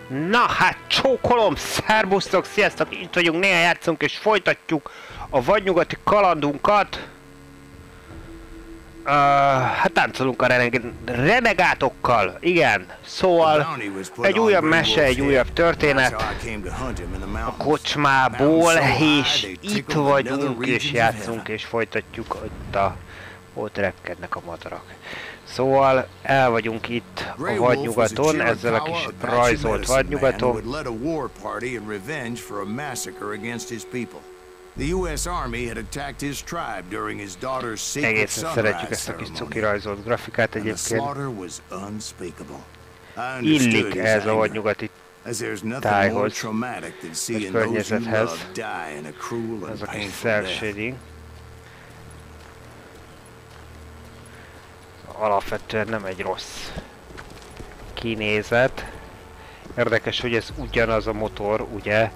Na hát csókolom, szervusztok, sziasztok, itt vagyunk, néha játszunk és folytatjuk a vadnyugati kalandunkat. Hát táncolunk a renegátokkal, igen. Szóval egy újabb mese, egy újabb történet a kocsmából, és itt vagyunk és játszunk és folytatjuk ott repkednek a madarak. Szóval el vagyunk itt a Vadnyugaton, ezzel a kis rajzolt Vadnyugaton. Egészen szeretjük ezt a kis cuki rajzolt grafikát egyébként. Illik ez a vadnyugati tájhoz, vagy környezethez. Ez a kis cel shading. Alapvetően nem egy rossz kinézet. Érdekes, hogy ez ugyanaz a motor, ugye,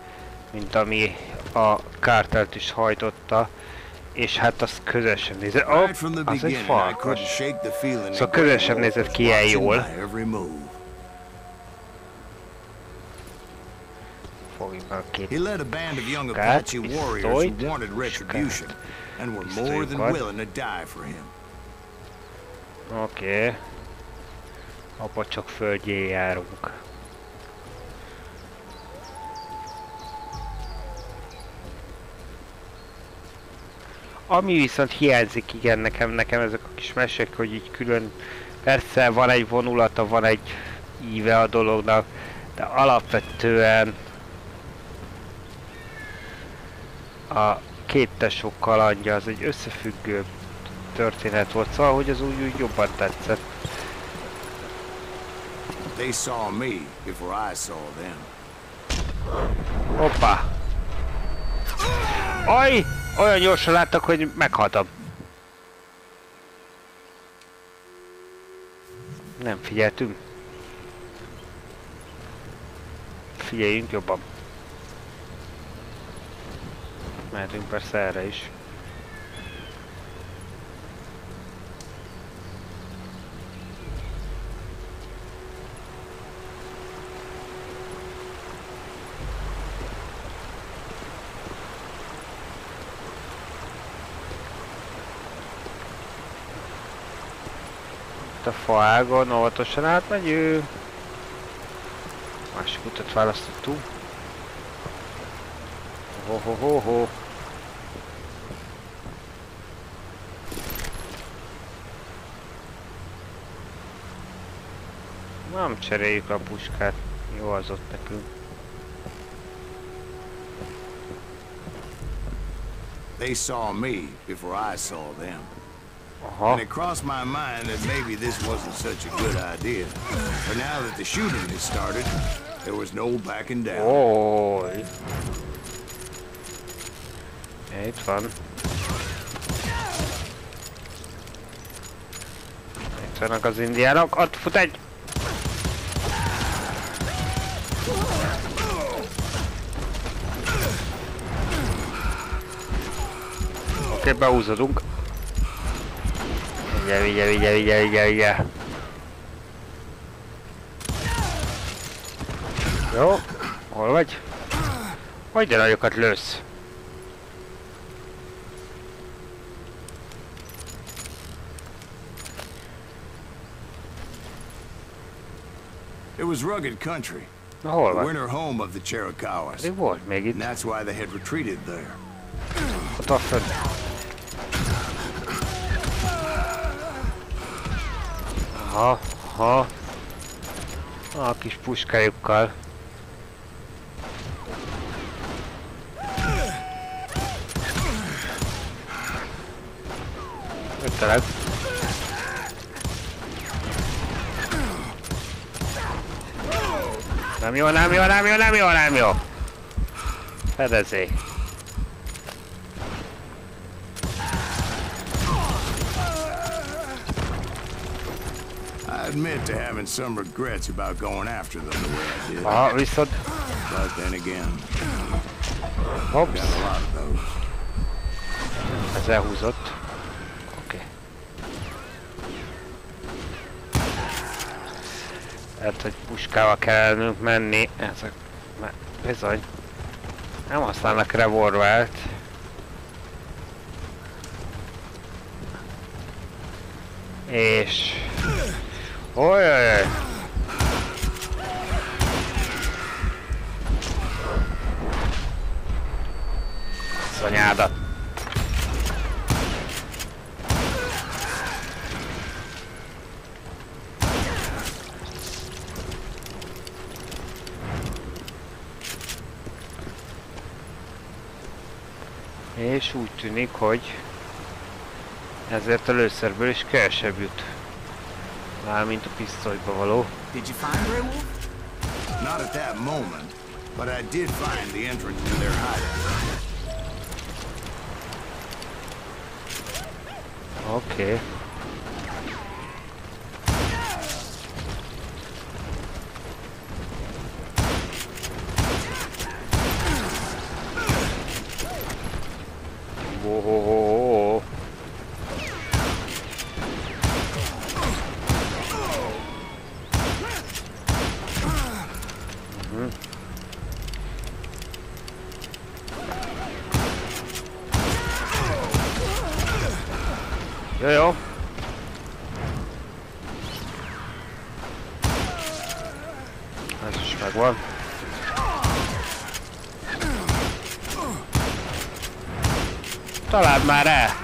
mint ami a kártelt is hajtotta, és hát az közösen nézett. Oh, az egy farkas. Szóval közösen nézett ki ilyen jól. Fogjuk meg a két kát, pisztolyt, Oké. Apa csak földjén járunk. Ami viszont hiányzik, igen, nekem ezek a kis mesék, hogy így külön, persze van egy vonulata, van egy íve a dolognak, de alapvetően a két tesó kalandja az egy összefüggő történet volt, szóval, hogy az úgy jobban tetszett. Hoppá! Aj! Olyan gyorsan láttak, hogy meghaltam. Nem figyeltünk. Figyeljünk jobban. Mehetünk persze erre is. A faágon óvatosan átmegyünk. Másik utat választottunk. Ho-ho-ho-ho. Nem cseréljük a puskát. Jó az ott nekünk. They saw me before I saw them. And it crossed my mind that maybe this wasn't such a good idea. But now that the shooting has started, there was no backing down. Oh. Itt van. Itt vannak az indiánok. Ott fut egy! Oké, behúzódunk. Vigye. Jó, hol vagy? Hogy de nagyokat lősz? It was rugged country. Na hol van? Winter home of the Chiricahuas. Mi volt még itt? And that's why they had retreated there. Ott van fönn. Ha. A kis puskájukkal. Öttelek. Nem jó. Fedezé. I admit to having some regrets about going after them the way I did. Aha, viszont. But then again, Hops. got a lot of those. Ez elhúzott. Oké. Tehát, hogy puskával kellene menni. Ezek... Bizony. Nem használnak revolvert. És... Ojjjjjj! Szanyádat! És úgy tűnik, hogy ezért a lőszerből is kevesebb jut. Mármint a pisztolyba való. Did you find Grey Wolf? Not at that moment, but I did find the entrance to their hideout. Okay. Whoa. Jó. Ez is megvan. Találd már el!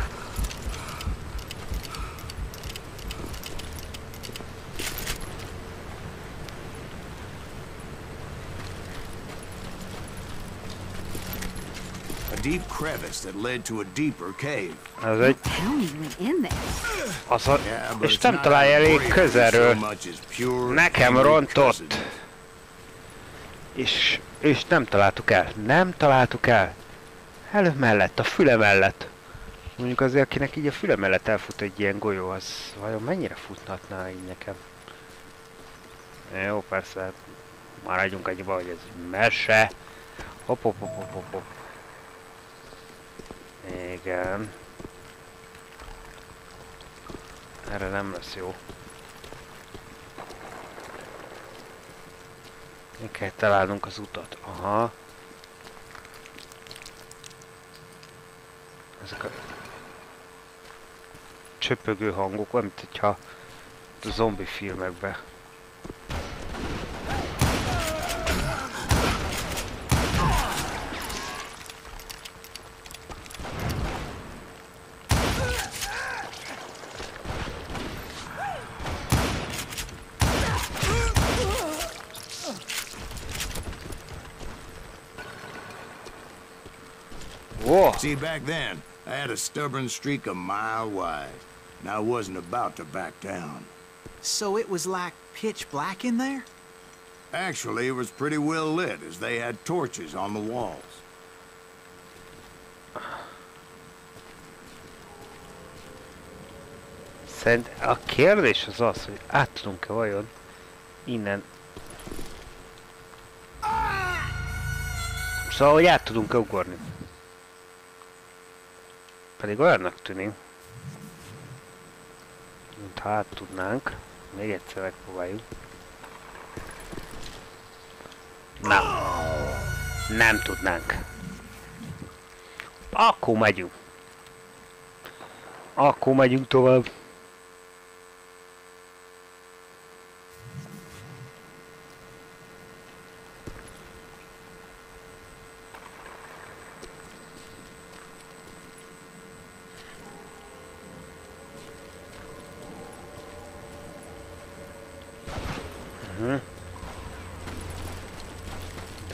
A deep crevice that led to a deeper cave. Ez egy... És nem találja elég közelről. Nekem rontott. És nem találtuk el. Nem találtuk el. Előbb mellett, a füle mellett. Mondjuk azért, akinek így a füle mellett elfut egy ilyen golyó, az vajon mennyire futhatná így nekem? Jó, persze, maradjunk annyiba, hogy ez mese. Hopp. Igen. Erre nem lesz jó. Még kell találnunk az utat. Aha. Ezek a csöpögő hangok, mint hogyha a zombi filmekben. Whoa. See, back then, I had a stubborn streak a mile wide, and I wasn't about to back down. So it was like pitch black in there? Actually, it was pretty well lit, as they had torches on the walls. Szerint a kérdés az az, hogy át tudunk-e vajon innen... Szóval, hogy át tudunk-e ugorni. Pedig olyannak tűnik, mintha át tudnánk. Még egyszer megpróbáljuk. Na, nem tudnánk. Akkor megyünk. Akkor megyünk tovább.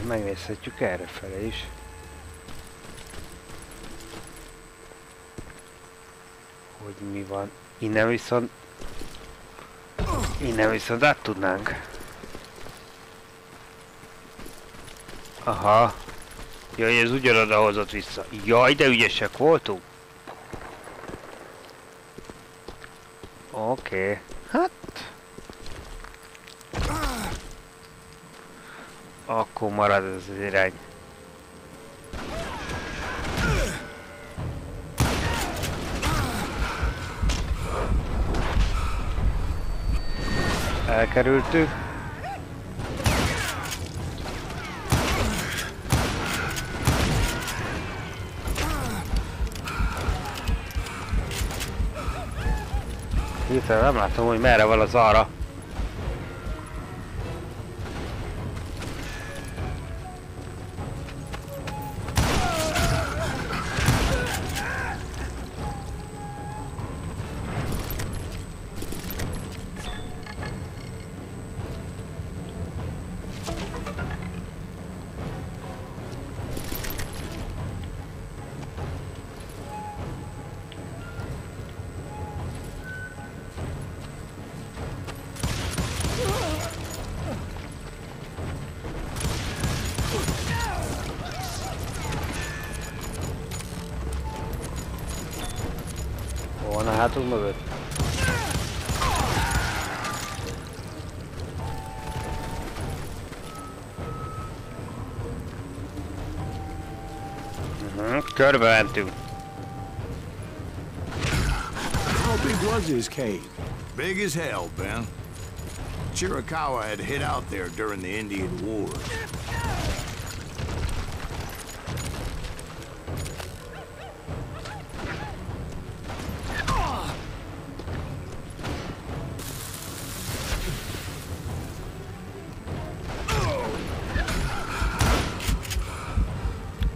Megnézhetjük errefele is. Hogy mi van. Innen viszont át tudnánk. Aha. Jaj, ez ugyanoda hozott vissza. Jaj, de ügyesek voltunk. Oké. Hát... Akkor marad ez az irány. Elkerültük. Hirtelen nem látom, hogy merre van az arra. Van a hátunk mögött? Körbe mentünk. How big was his cave? Big as hell, Ben. Chiricahua had hid out there during the Indian Wars.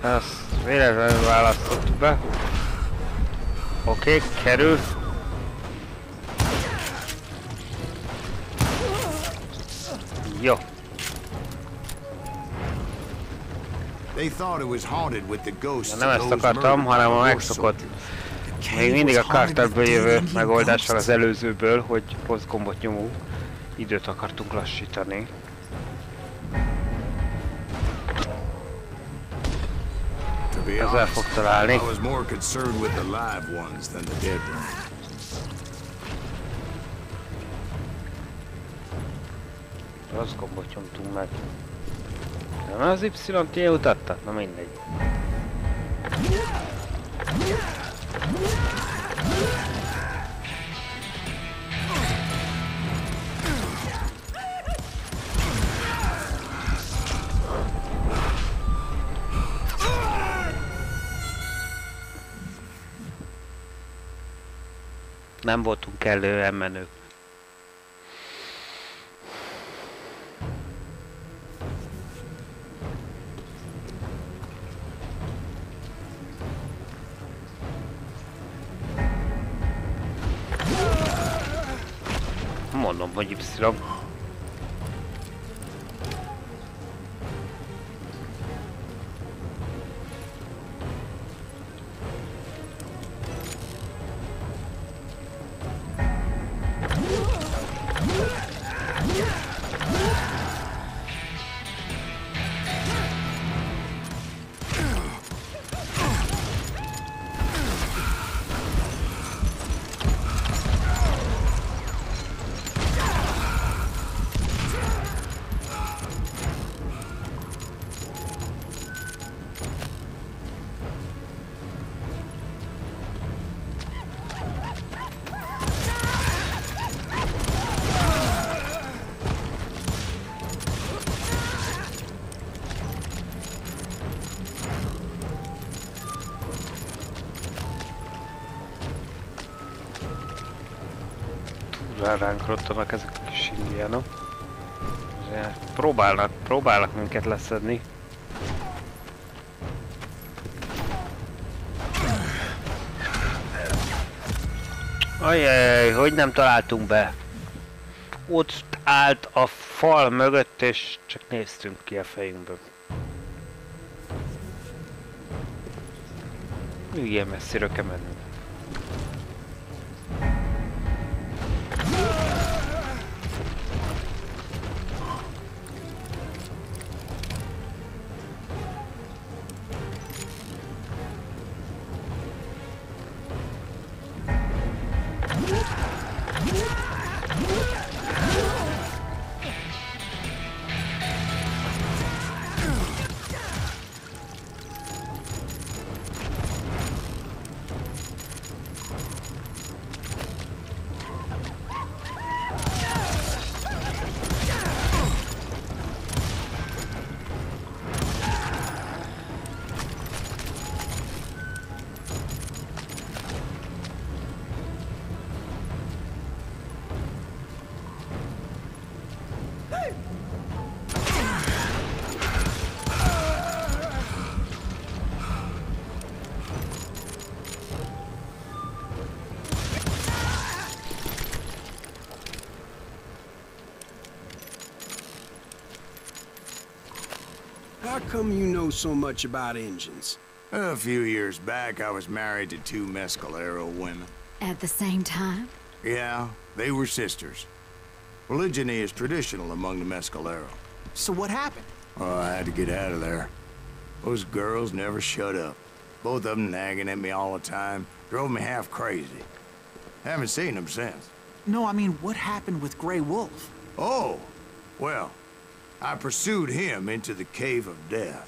Ezt véletlenül választottuk be. Oké, kerül. Jó. Nem ezt akartam, hanem a megszokott. Még mindig a Carterből jövő megoldással az előzőből, hogy rossz gombot nyomunk. Időt akartunk lassítani. Ezzel fog találni. Rossz gombot nyomtunk meg. Nem az Y-t kiutatta? Na mindegy. Nem voltunk kellően menők. Mondom, hogy Y. Ránk rottanak ezek a kis indiánok. Próbálnak minket leszedni. Ajjaj, hogy nem találtunk be? Ott állt a fal mögött és csak néztünk ki a fejünkből. Ilyen messzire kell mennünk. How come you know so much about engines? A few years back, I was married to 2 mescalero women. At the same time? Yeah, they were sisters. Polygyny is traditional among the mescalero. So what happened? Oh, I had to get out of there. Those girls never shut up. Both of them nagging at me all the time. Drove me half crazy. Haven't seen them since. No, I mean, what happened with Grey Wolf? Oh, well, I pursued him into the Cave of Death.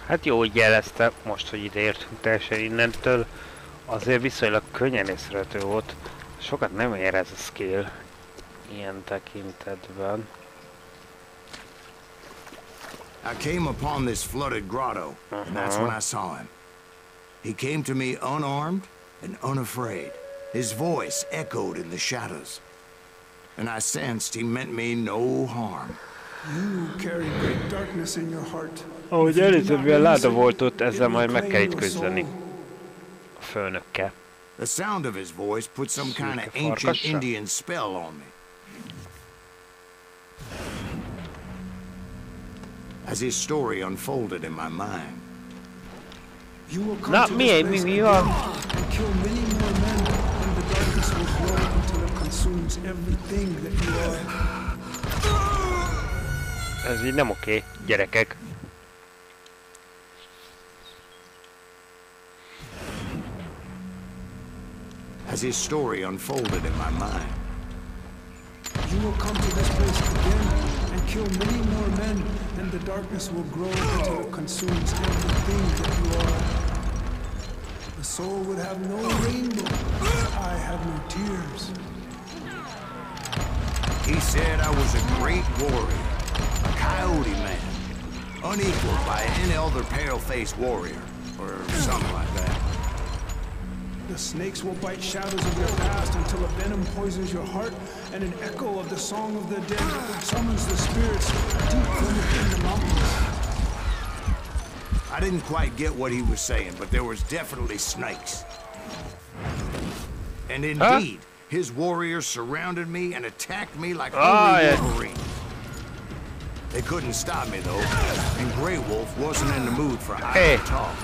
Hát jó, hogy jelezte most, hogy ide értünk teljesen innentől. Azért viszonylag könnyen észrevető volt. Sokat nem ér ez a skill ilyen tekintetben. I came upon this flooded grotto, and that's when I saw him. He came to me unarmed and unafraid. His voice echoed in the shadows. And I sensed he meant me no harm. You carry great darkness in your heart. Ahogy először milyen láda volt ott, ezzel majd meg kell itt küzdeni. A főnökkel. The sound of his voice put some kind of ancient Indian spell on me. As his story unfolded in my mind. You will come to this place again and kill many more men, and the darkness will grow until it consumes everything that you are. Ez így nem oké, gyerekek. As his story unfolded in my mind. You will come to this place again and kill many more men, and the darkness will grow until it consumes everything that you are. The soul would have no rainbow, I have no tears. He said I was a great warrior, a coyote man, unequaled by any other pale-faced warrior, or something like that. The snakes will bite shadows of your past until a venom poisons your heart, and an echo of the song of the dead summons the spirits deep from within the mountains. I didn't quite get what he was saying, but there was definitely snakes. And indeed, his warriors surrounded me and attacked me like only Wolverine. They couldn't stop me though, and Grey Wolf wasn't in the mood for idle talk.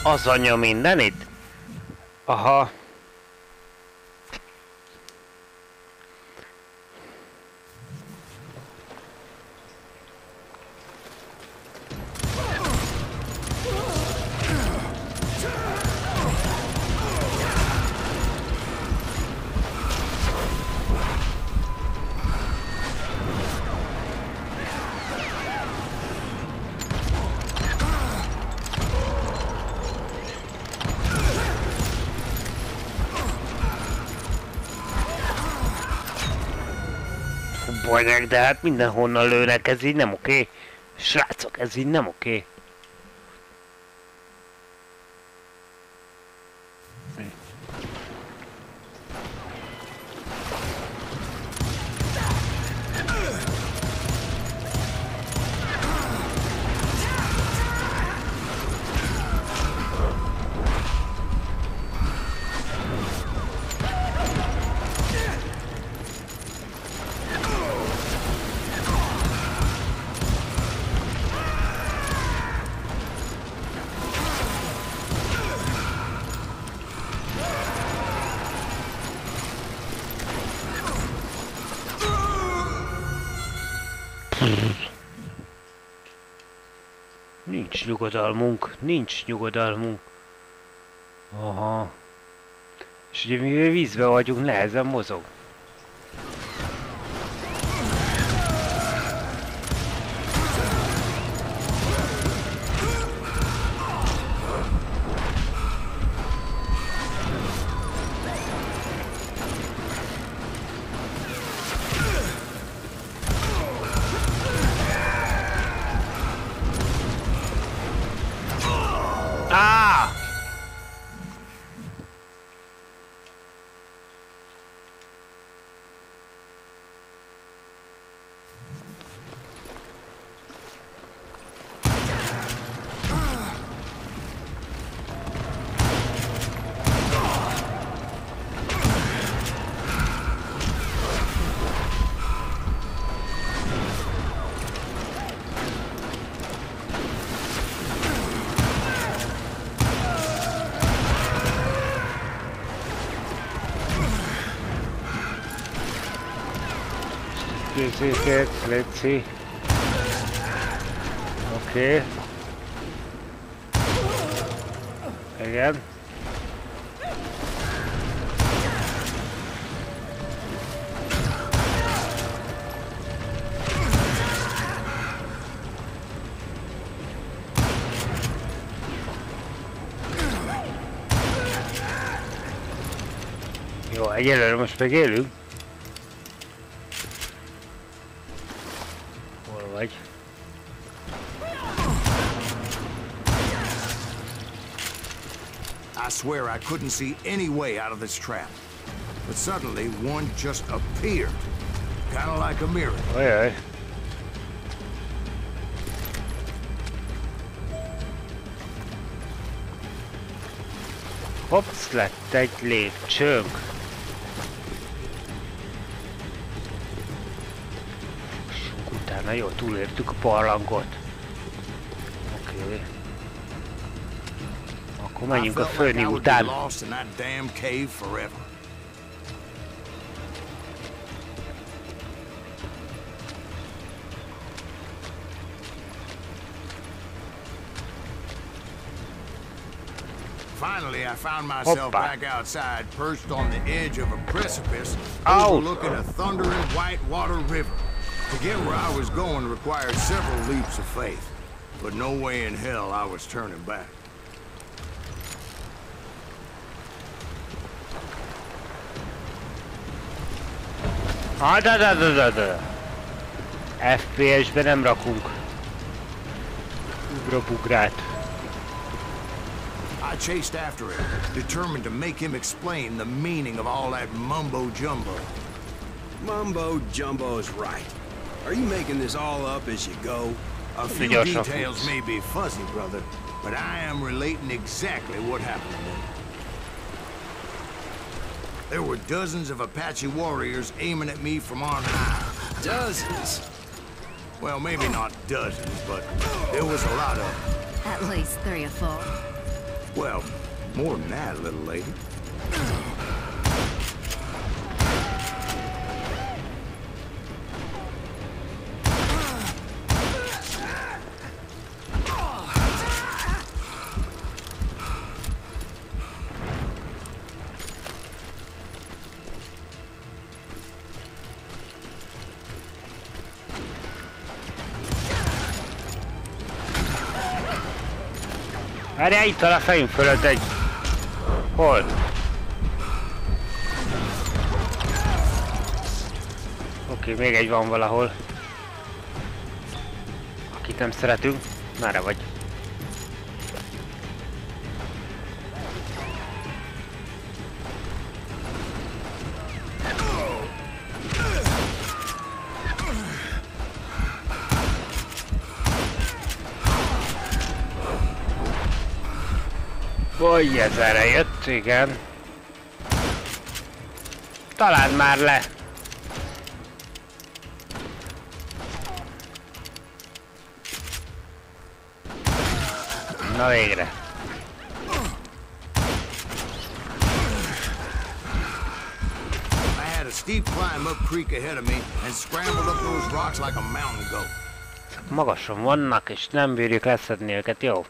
Az anya mindenit? Aha. Bonyag, de hát mindenhonnan lőnek, ez így nem oké. Srácok, ez így nem oké. Nincs nyugodalmunk, nincs nyugodalmunk. Aha. És ugye mivel vízbe vagyunk, nehezen mozog. Légy, légy. Oké. Igen. Jó, egyelőre most meg élünk. Hol vagy? I swear I couldn't see any way out of this trap. But suddenly one just appeared. Kind of like a mirror. Ajaj. Hopsz, lett egy lépcsőnk. Fussunk utána, jó, túlértük a barlangot. Oké. Akkor menjünk a főni után. Finally, I found myself back outside, perched on the edge of a precipice, overlooking a thundering whitewater river. To get where I was going required several leaps of faith, but no way in hell I was turning back. FPS-be nem rakunk ugrabugrát. I chased after him, determined to make him explain the meaning of all that mumbo-jumbo. Mumbo-jumbo's right. Are you making this all up as you go? A few details may be fuzzy, brother, but I am relating exactly what happened to me. There were dozens of Apache warriors aiming at me from on high. Dozens? Well, maybe not dozens, but there was a lot of them. At least 3 or 4. Well, more than that, little lady. Várjál, itt a fejünk fölött egy... Hol? Oké, még egy van valahol. Akit nem szeretünk. Merre vagy? Hogy ez erre jött, igen. Találd már le! Na végre! I had a steep climb up creek ahead of me and scrambled up those rocks like a mountain goat. Magasan vannak és nem bírjuk leszedni őket, jó?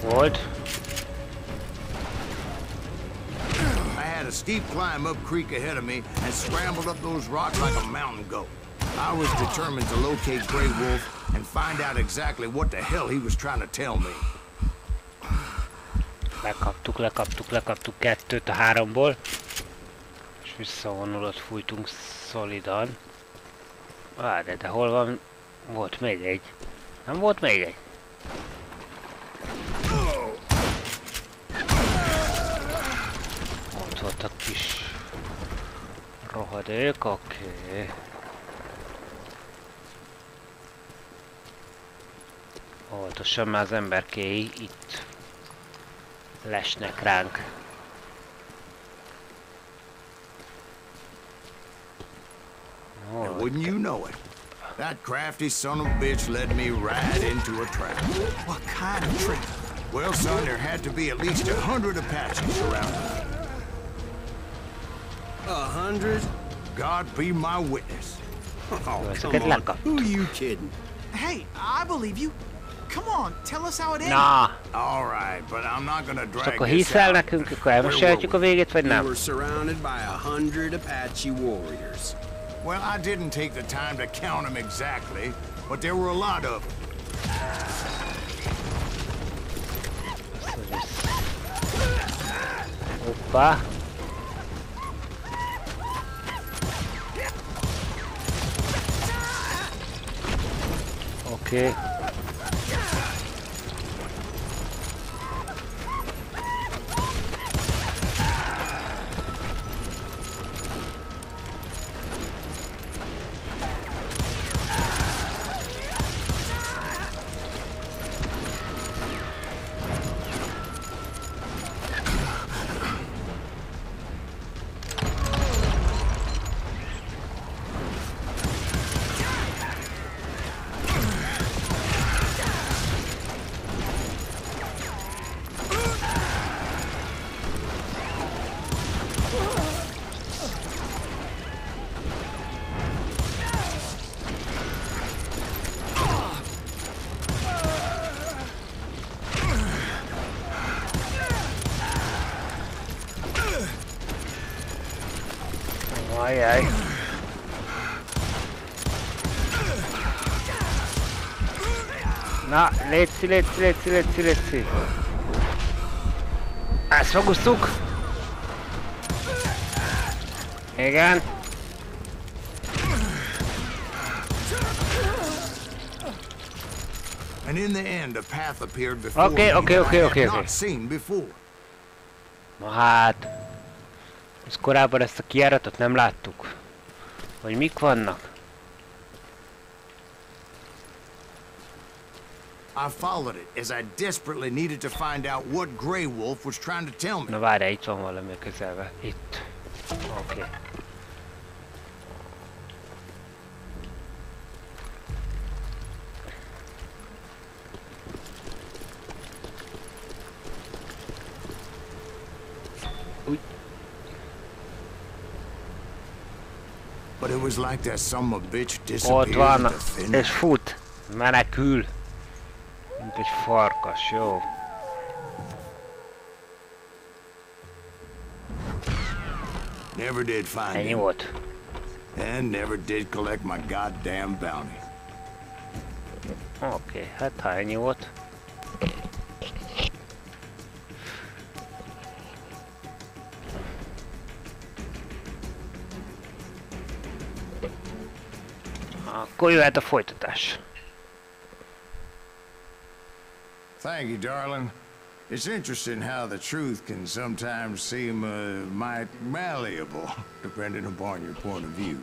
Volt. I had a steep climb up creek ahead of me and scrambled up those rocks like a mountain goat. I was determined to locate Grey Wolf and find out exactly what the hell he was trying to tell me. Lekaptuk 2-t a 3-ból. És visszavonulót fújtunk szolidan. De hol van? Volt még egy. Nem volt még egy? Szakadék, oké. Óvatosan, már az emberkéi itt lesnek ránk. And wouldn't you know it, that crafty son of a bitch led me right into a trap. What kind of trap? Well, son, there had to be at least 100 Apaches around me. 100? God be my witness. Oh, come on. Who are you kidding? Hey, I believe you. Come on, tell us how it ended. Na! All right, but I'm not gonna drag Akkor this hiszel out. nekünk, akkor elmesélhetjük a végét, vagy We nem? were surrounded by 100 Apache warriors. Well, I didn't take the time to count them exactly, but there were a lot of them. Hoppá! Oké. Ajaj. Na, létszi. Ezt megúsztuk. Igen. And in the end, a path appeared before me Okay. that I had not seen before. Na hát. Ez korábban ezt a kijáratot nem láttuk. Hogy mik vannak? I followed it as I desperately needed to find out what Grey Wolf was trying to tell me. Na várjál, itt van valami a közelben. Itt. Oké. But it was like that son of a bitch Ott disappeared van, into thin air. és fut. Menekül. Mint egy farkas, jó. Never did find Ennyi him. volt. And never did collect my goddamn bounty. Oké, hát ha ennyi volt. Akkor jöhet a folytatás. Thank you, darling. It's interesting how the truth can sometimes seem might malleable, depending upon your point of view.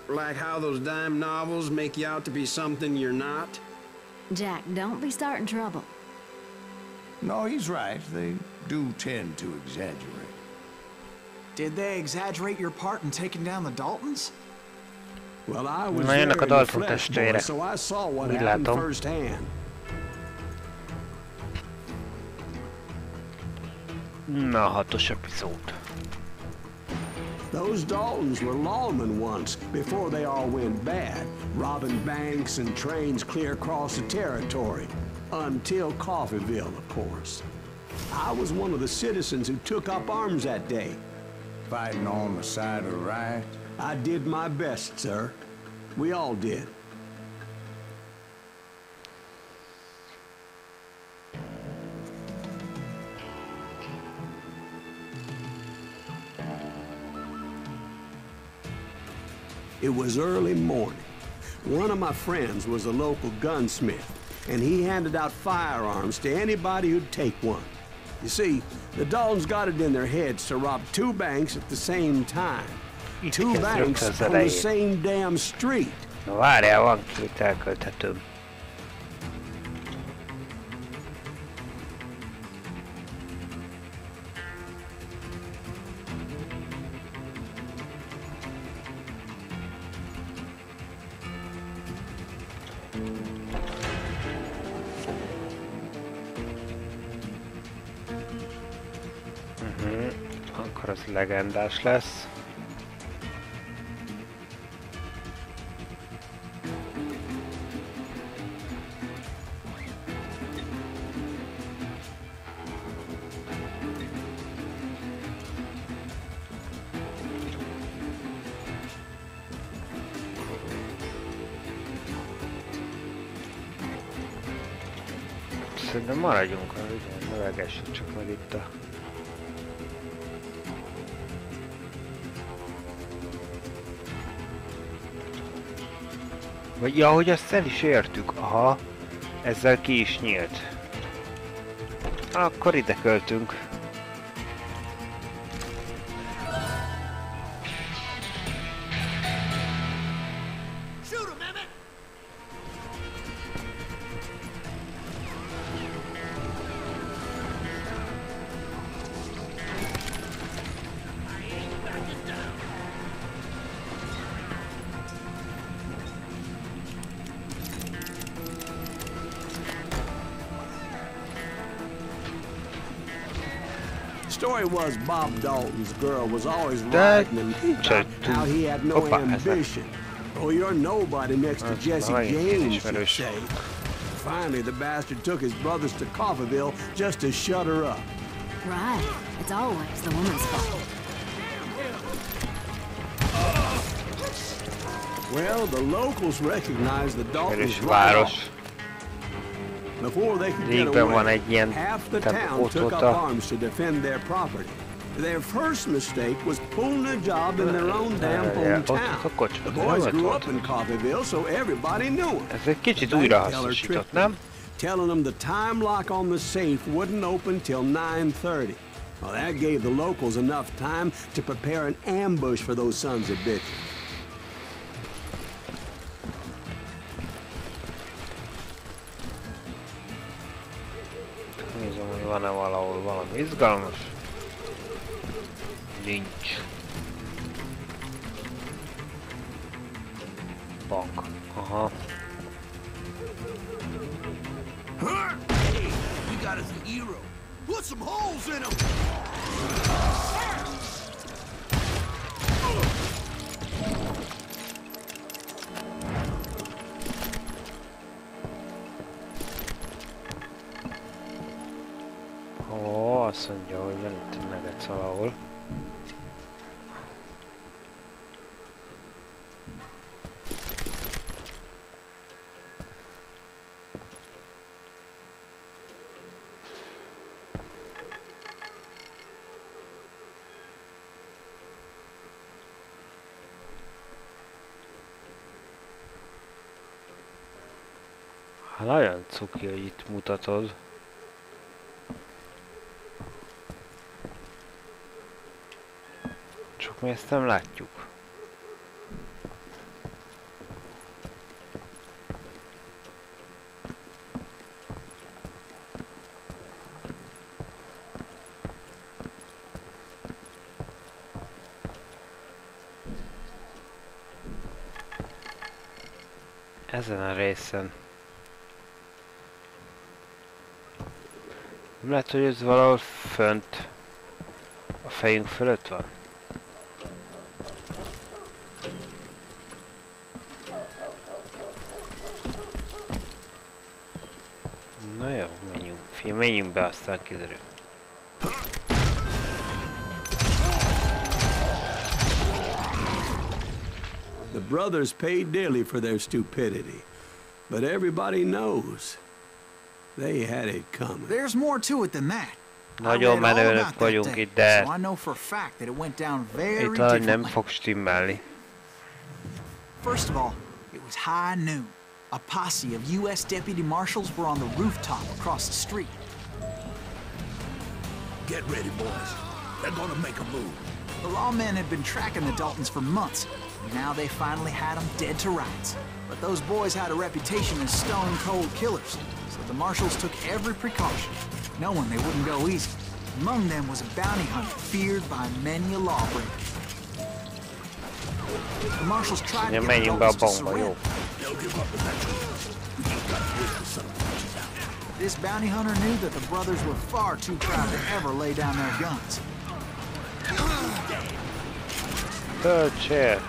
Like how those dime novels make you out to be something you're not? Jack, don't be starting trouble. No, he's right. They do tend to exaggerate. Did they exaggerate your part in taking down the Daltons? Well, I was Na there in jönnek a the Dalton flesh, boy, testvérek. so I saw what Úgy happened látom. firsthand. Na, 6-os epizód. Those Daltons were lawmen once, before they all went bad, robbing banks and trains clear across the territory. Until Coffeeville, of course. I was one of the citizens who took up arms that day. Fighting on the side of right. I did my best, sir. We all did. It was early morning. One of my friends was a local gunsmith, and he handed out firearms to anybody who'd take one. You see, the Daltons got it in their heads to rob two banks at the same time. Two banks on the same damn street. Na várjál, van két elkölthetőm. Akkor az legendás lesz. Szerintem maradjunk, hogy növegessük csak meg itt a... Vagy ja, hogy azt el is értük. Aha, ezzel ki is nyílt. Akkor ide költünk. Story was Bob Dalton's girl was always writing him about how he had no ambition. Oh, you're nobody next to Jesse James, she'd say. Finally, the bastard took his brothers to Coffeyville just to shut her up. Right. It's always the woman's fault. Well, the locals recognized the Daltons right off. Before they could get away, half the town took up arms to defend their property. Their first mistake was pulling a job in their own damn hometown. The boys grew up in Coffeyville, so everybody knew them. Ez egy kicsit újrahasznosított, nem? Telling them the time lock on the safe wouldn't open till 9:30. Well, that gave the locals enough time to prepare an ambush for those sons of bitches. Nézem, hogy van-e valahol valami izgalmas. Nincs. Bank. Aha. Hey, you got us a hero. Put some holes in him. Ó, azt mondja, hogy van itt negetsz valahol. Hát nagyon cuki, hogy itt mutatod. Csak mi ezt nem látjuk. Ezen a részen. Nem lehet, hogy ez valahol fönt a fejünk fölött van? Na jó, menjünk be, aztán kiderül. The brothers paid dearly for their stupidity, but everybody knows they had it coming. There's more to it than that. Nagyon menőnek vagyunk itt, de So I know for a fact that it went down very itt valahogy nem differently. fog stimmelni. First of all, it was high noon. A posse of U.S. deputy marshals were on the rooftop across the street. Get ready, boys. They're gonna make a move. The lawmen had been tracking the Daltons for months, and now they finally had them dead to rights. But those boys had a reputation as stone-cold killers, so the marshals took every precaution, knowing they wouldn't go easy. Among them was a bounty hunter feared by many a lawbreaker. The marshals tried to get the Daltons to surrender. They'll give up eventually. We just gotta wait for some bitches out. This bounty hunter knew that the brothers were far too proud to ever lay down their guns. Good shit.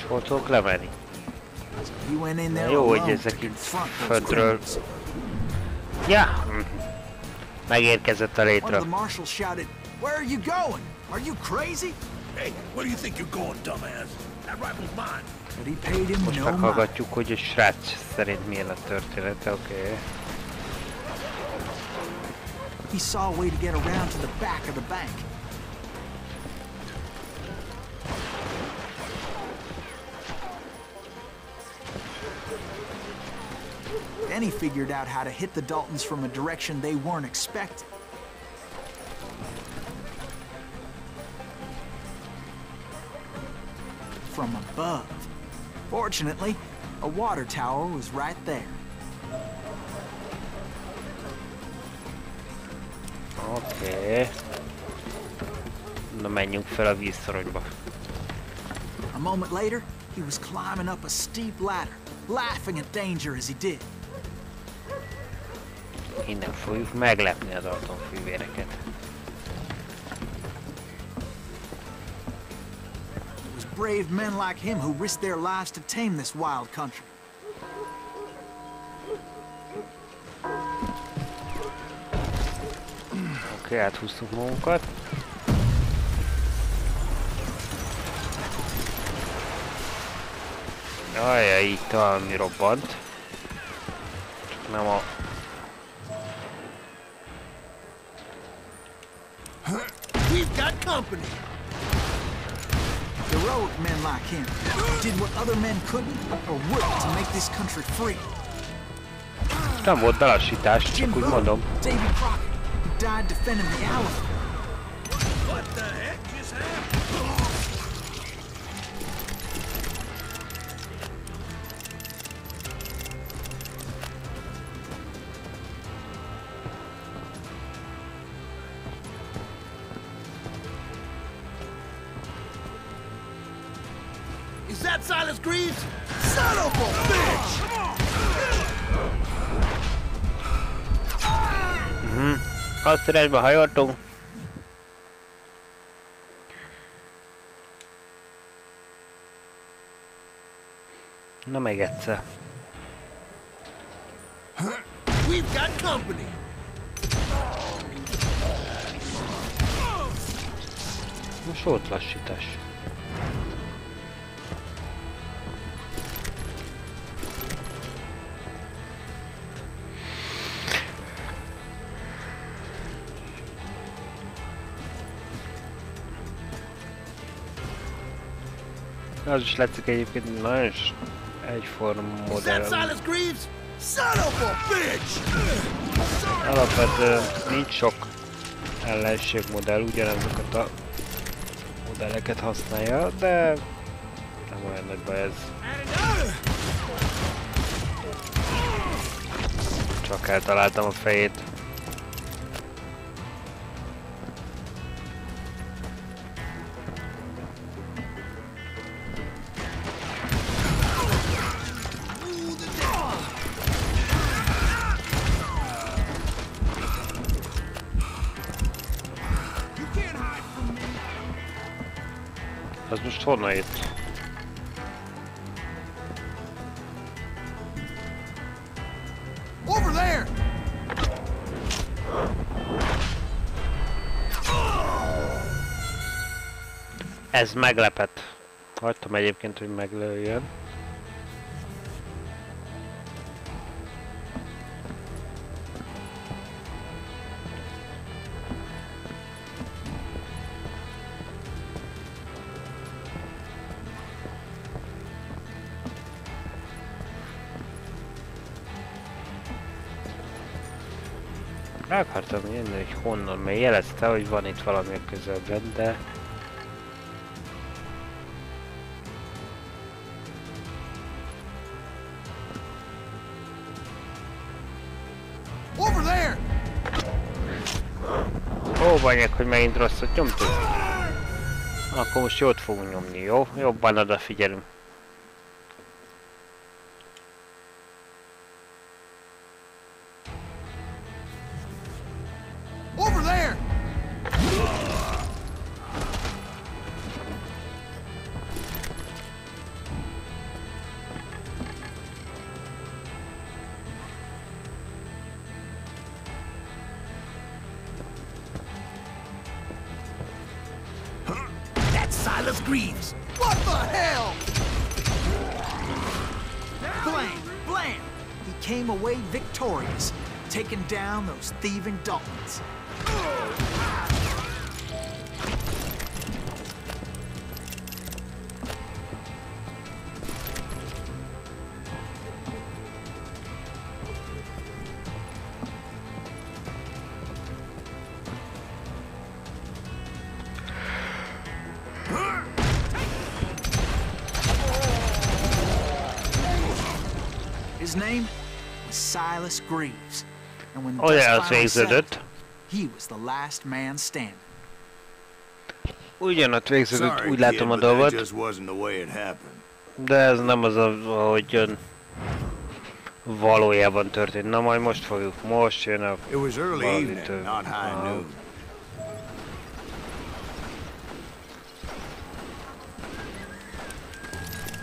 Hol tudok lemenni? Jó, hogy ezek itt földről. Ja! Megérkezett a létre. Most meghallgatjuk, hogy a srác szerint milyen a története, oké. He saw a way to get around to the back of the bank. Then he figured out how to hit the Daltons from a direction they weren't expecting. From above. Fortunately, a water tower was right there. Oké. Na menjünk fel a vízszoronyba. A moment later, he was climbing up a steep ladder, laughing at danger as he did. Innen fogjuk meglepni a Dalton fivéreket. It was brave men like him who risked their lives to tame this wild country. Oké, áthúztuk magunkat. Ajjaj, itt valami robbant. Csak nem a... We've got company. Heroic men like him did what other men couldn't or wouldn't to make this country free. Nem volt belassítás, csak úgy mondom. Davy Crockett, who died defending the elephant. What the heck just happened? Is that Silas Greaves? Son of a bitch! Azt irányba hajoltunk. Na meg egyszer. We've got company. Most volt lassítás. Az is látszik egyébként nagyon egyforma modell. Alapvetően nincs sok ellenségmodell, ugyanazokat a modelleket használja, de nem olyan nagy baj ez. Csak eltaláltam a fejét. Az most honnan jött? Over there! Ez meglepett. Hagytam egyébként, hogy meglőjön. Rá akartam jönni, hogy honnan, mert jelezte, hogy van itt valami a közelben, de... Over there! Ó, banyag, hogy megint rosszat nyomtuk. Akkor most jót fogunk nyomni, jó? Jobban odafigyelünk. Over there! Greaves. What the hell? Blam! Blam! He came away victorious, taking down those thieving Daltons. His name was Silas Greaves, and when the dust finally settled, he was the last man standing. Ugyanott végződött, úgy látom a dolgot. De ez nem az, ahogyan valójában történt. Na majd most fogjuk, most jön a valamit.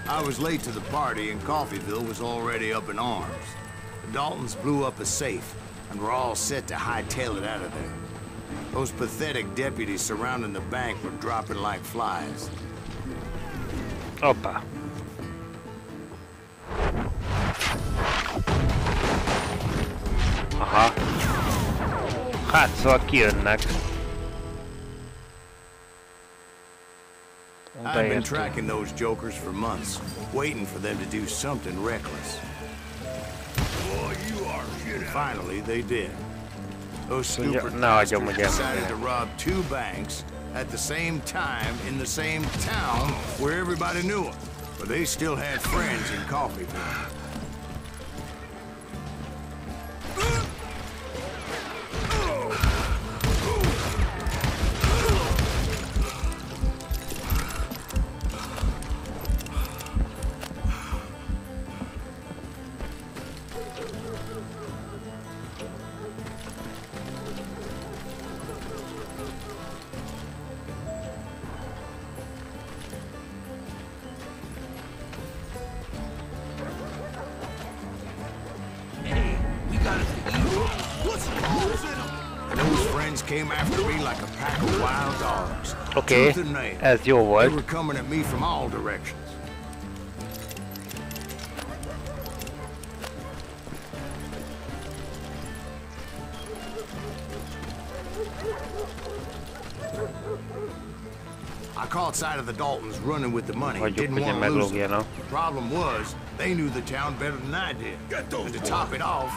I was late to the party and Coffeyville was already up in arms. The Daltons blew up a safe and were all set to hightail it out of there. Those pathetic deputies surrounding the bank were dropping like flies. Hoppá. Aha. Hát szóval kijönnek. I've been tracking those jokers for months, waiting for them to do something reckless. Boy, you are shit. Finally, they did. Those stupid bastards decided to rob 2 banks at the same time in the same town where everybody knew them. But they still had friends in Coffeyville. Came after me like a pack of wild dogs. Okay, ez jó volt. They were coming at me from all directions. I caught sight of the Daltons running with the money. Didn't want to lose them. Problem was, they knew the town better than I did. And to top it off,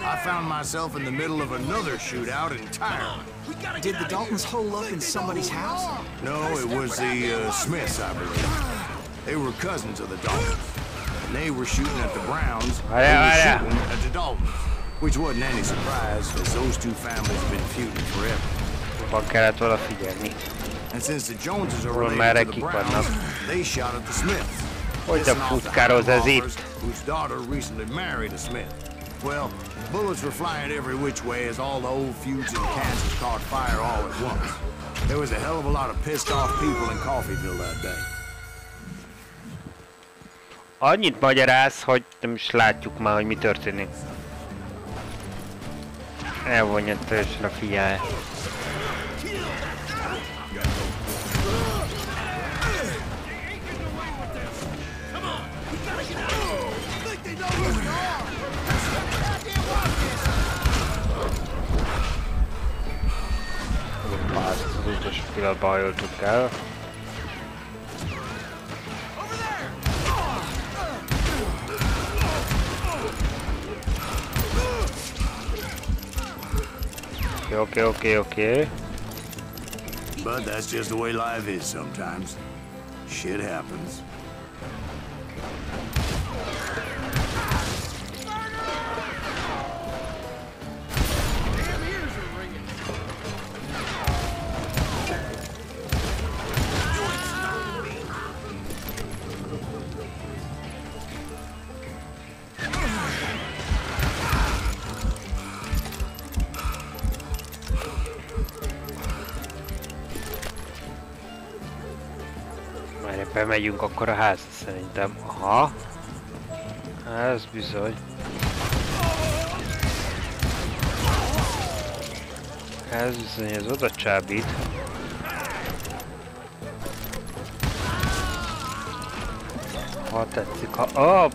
I found myself in the middle of another shootout entirely. Did the Daltons hole up in somebody's house? No, it was the Smiths, I believe. They were cousins of the Daltons. And they were shooting at the Browns, who were shooting at the Daltons. Which wasn't any surprise, as those 2 families have been feuding forever. And since the Joneses are related to the Browns, they shot at the Smiths. Whose daughter recently married a Smith. Well, bullets were flying every which way as all the old feuds in Kansas caught fire all at once. There was a hell of a lot of pissed off people in Coffeyville that day. Annyit magyaráz, hogy nem is látjuk már, hogy mi történik. Elvonja teljesen a figyelmet. Az utolsó pillanatban hajoltuk el. Okay. But that's just the way life is sometimes. Shit happens. Bemegyünk akkor a házba szerintem. Aha. Ez bizony. Ez bizony, ez oda csábít. Ha tetszik, ha...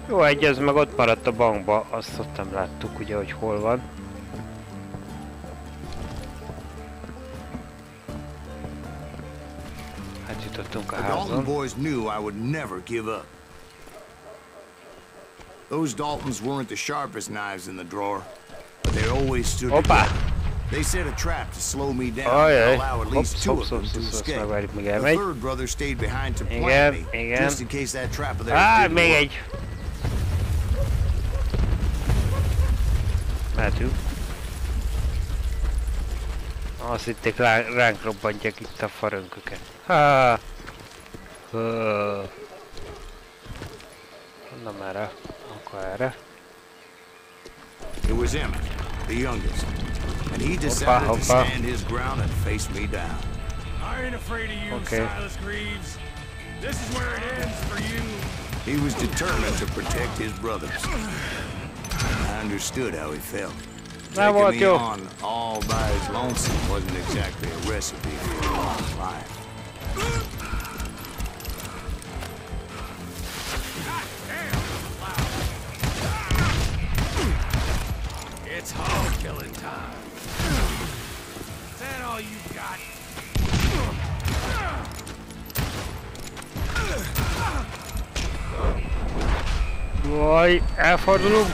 Jó, egy ez meg ott maradt a bankba, azt ott nem láttuk ugye, hogy hol van. Hát jutottunk a házon. The Dalton boys knew I would never give up. Those Daltons weren't the sharpest knives in the drawer, but they always stood together. They set a trap to slow me down and allow at least two of them to escape. The third brother stayed behind to plant me, just in case that trap of theirs didn't work. Mehetünk. Azt hitték ránk robbantják itt a farönköket. Ha. Nem erre, akkor erre. It was Ennek, the youngest, and he decided to stand his ground and face me down. I ain't afraid of you, Silas Greaves. This is where it ends for you. He was determined to protect his brothers. I understood how he felt. Taking me on all by his lonesome wasn't exactly a recipe for a long life. It's hog killing time. Is that all you got? Jaj, elfordulunk.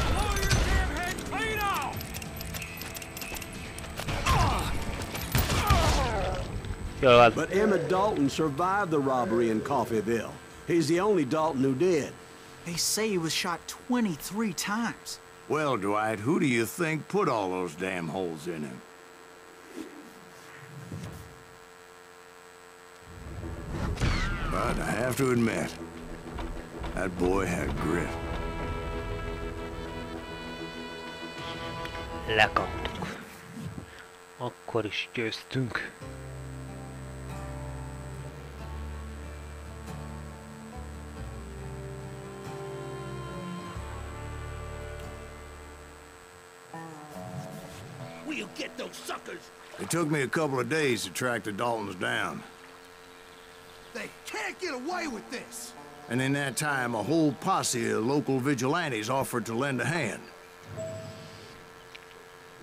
But Emmett Dalton survived the robbery in Coffeyville. He's the only Dalton who did. They say he was shot 23 times. Well, Dwight, who do you think put all those damn holes in him? But I have to admit, that boy had grit. Lekaptuk. Akkor is győztünk. We'll get those suckers. It took me a couple of days to track the Daltons down. They can't get away with this. And in that time, a whole posse of local vigilantes offered to lend a hand.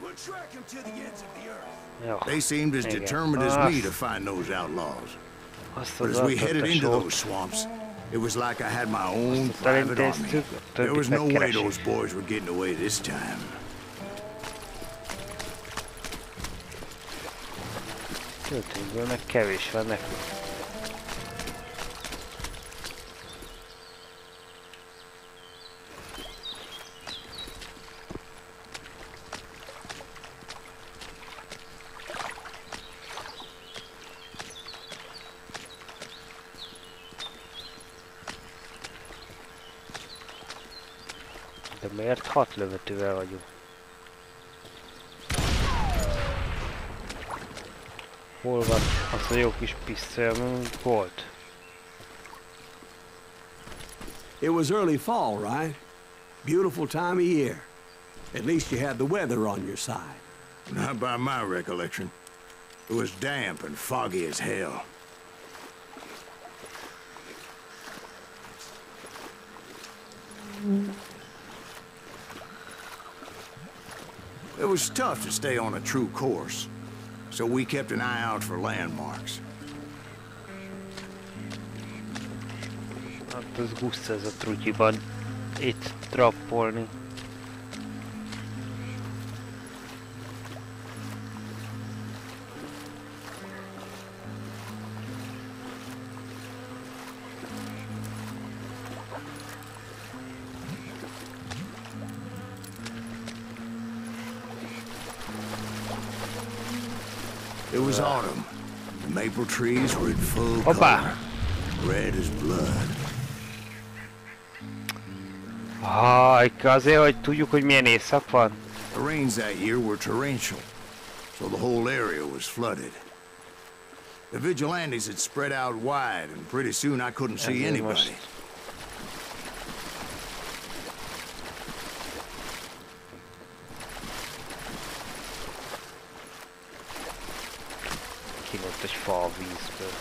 We'll track them to the ends of the earth. Jó, they seemed as determined as me to find those outlaws. But as we headed into those swamps, it was like I had my own private army. There was no way those boys were getting away this time. Töltőnkből meg kevés van nekünk. De miért 6 lövetővel vagyunk? Hol van az a jó kis pisztoly, ami volt? It was early fall, right? Beautiful time of year. At least you had the weather on your side. Not by my recollection. It was damp and foggy as hell. It was tough to stay on a true course. so we kept an eye out for landmarks. Hát ez guszt ez a trutyiban itt trappolni. It was autumn. The maple trees were in full color, red as blood. Azért, hogy tudjuk, hogy milyen éjszak van. The rains that year were torrential, so the whole area was flooded. The vigilantes had spread out wide, and pretty soon I couldn't see anybody. Kinőtt egy fa a vízből.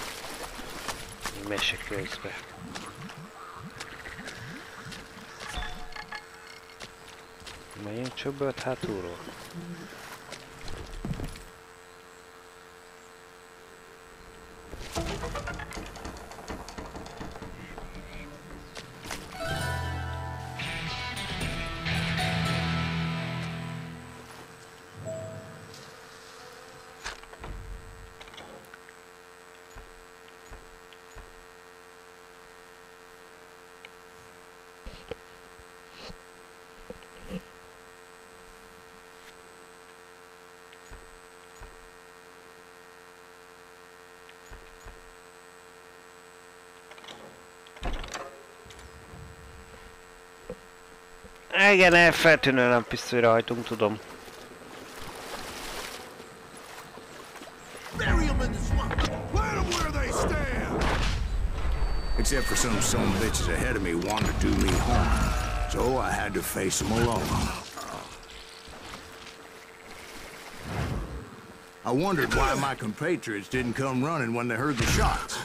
Egy mese közben. Melyik csöbbölt hátulról? Igen, feltűnően nem pisztolyra hajtunk, tudom. Except for some son of bitches ahead of me wanting to do me harm, so I had to face them alone. I wondered why my compatriots didn't come running when they heard the shots.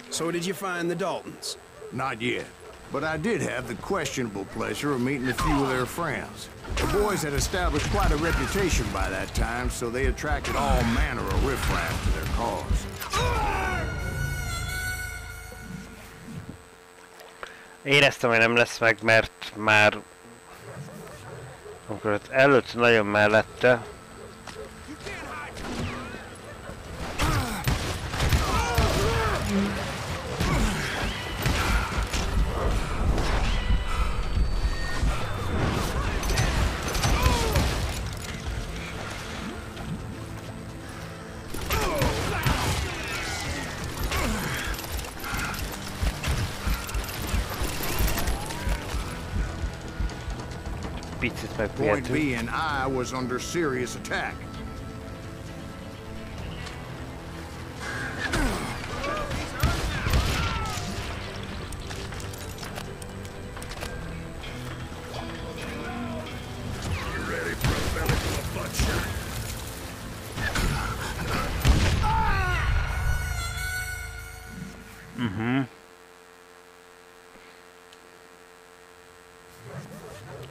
So did you find the Daltons? Not yet, but I did have the questionable pleasure of meeting a few of their friends. The boys had established quite a reputation by that time, so they attracted all manner of riffraff to their cause. Éreztem, hogy nem lesz meg, mert már amikor ott előtt nagyon mellette. Point being, I was under serious attack. Ready for a belly full of butt shot?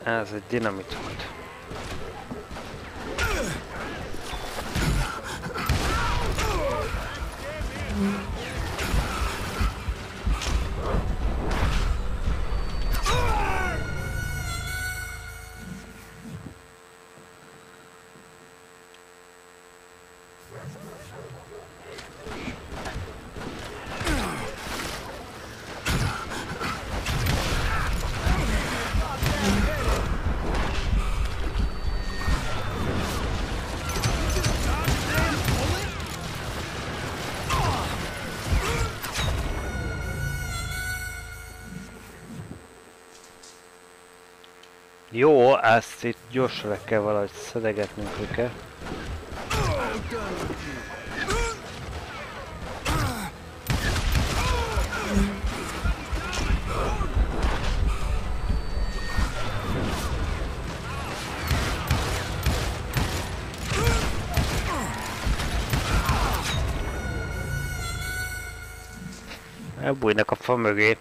Ez egy dinamit volt. Jó, ezt itt gyorsan le kell valahogy szedegetnünk őket. Elbújnak a fa mögé.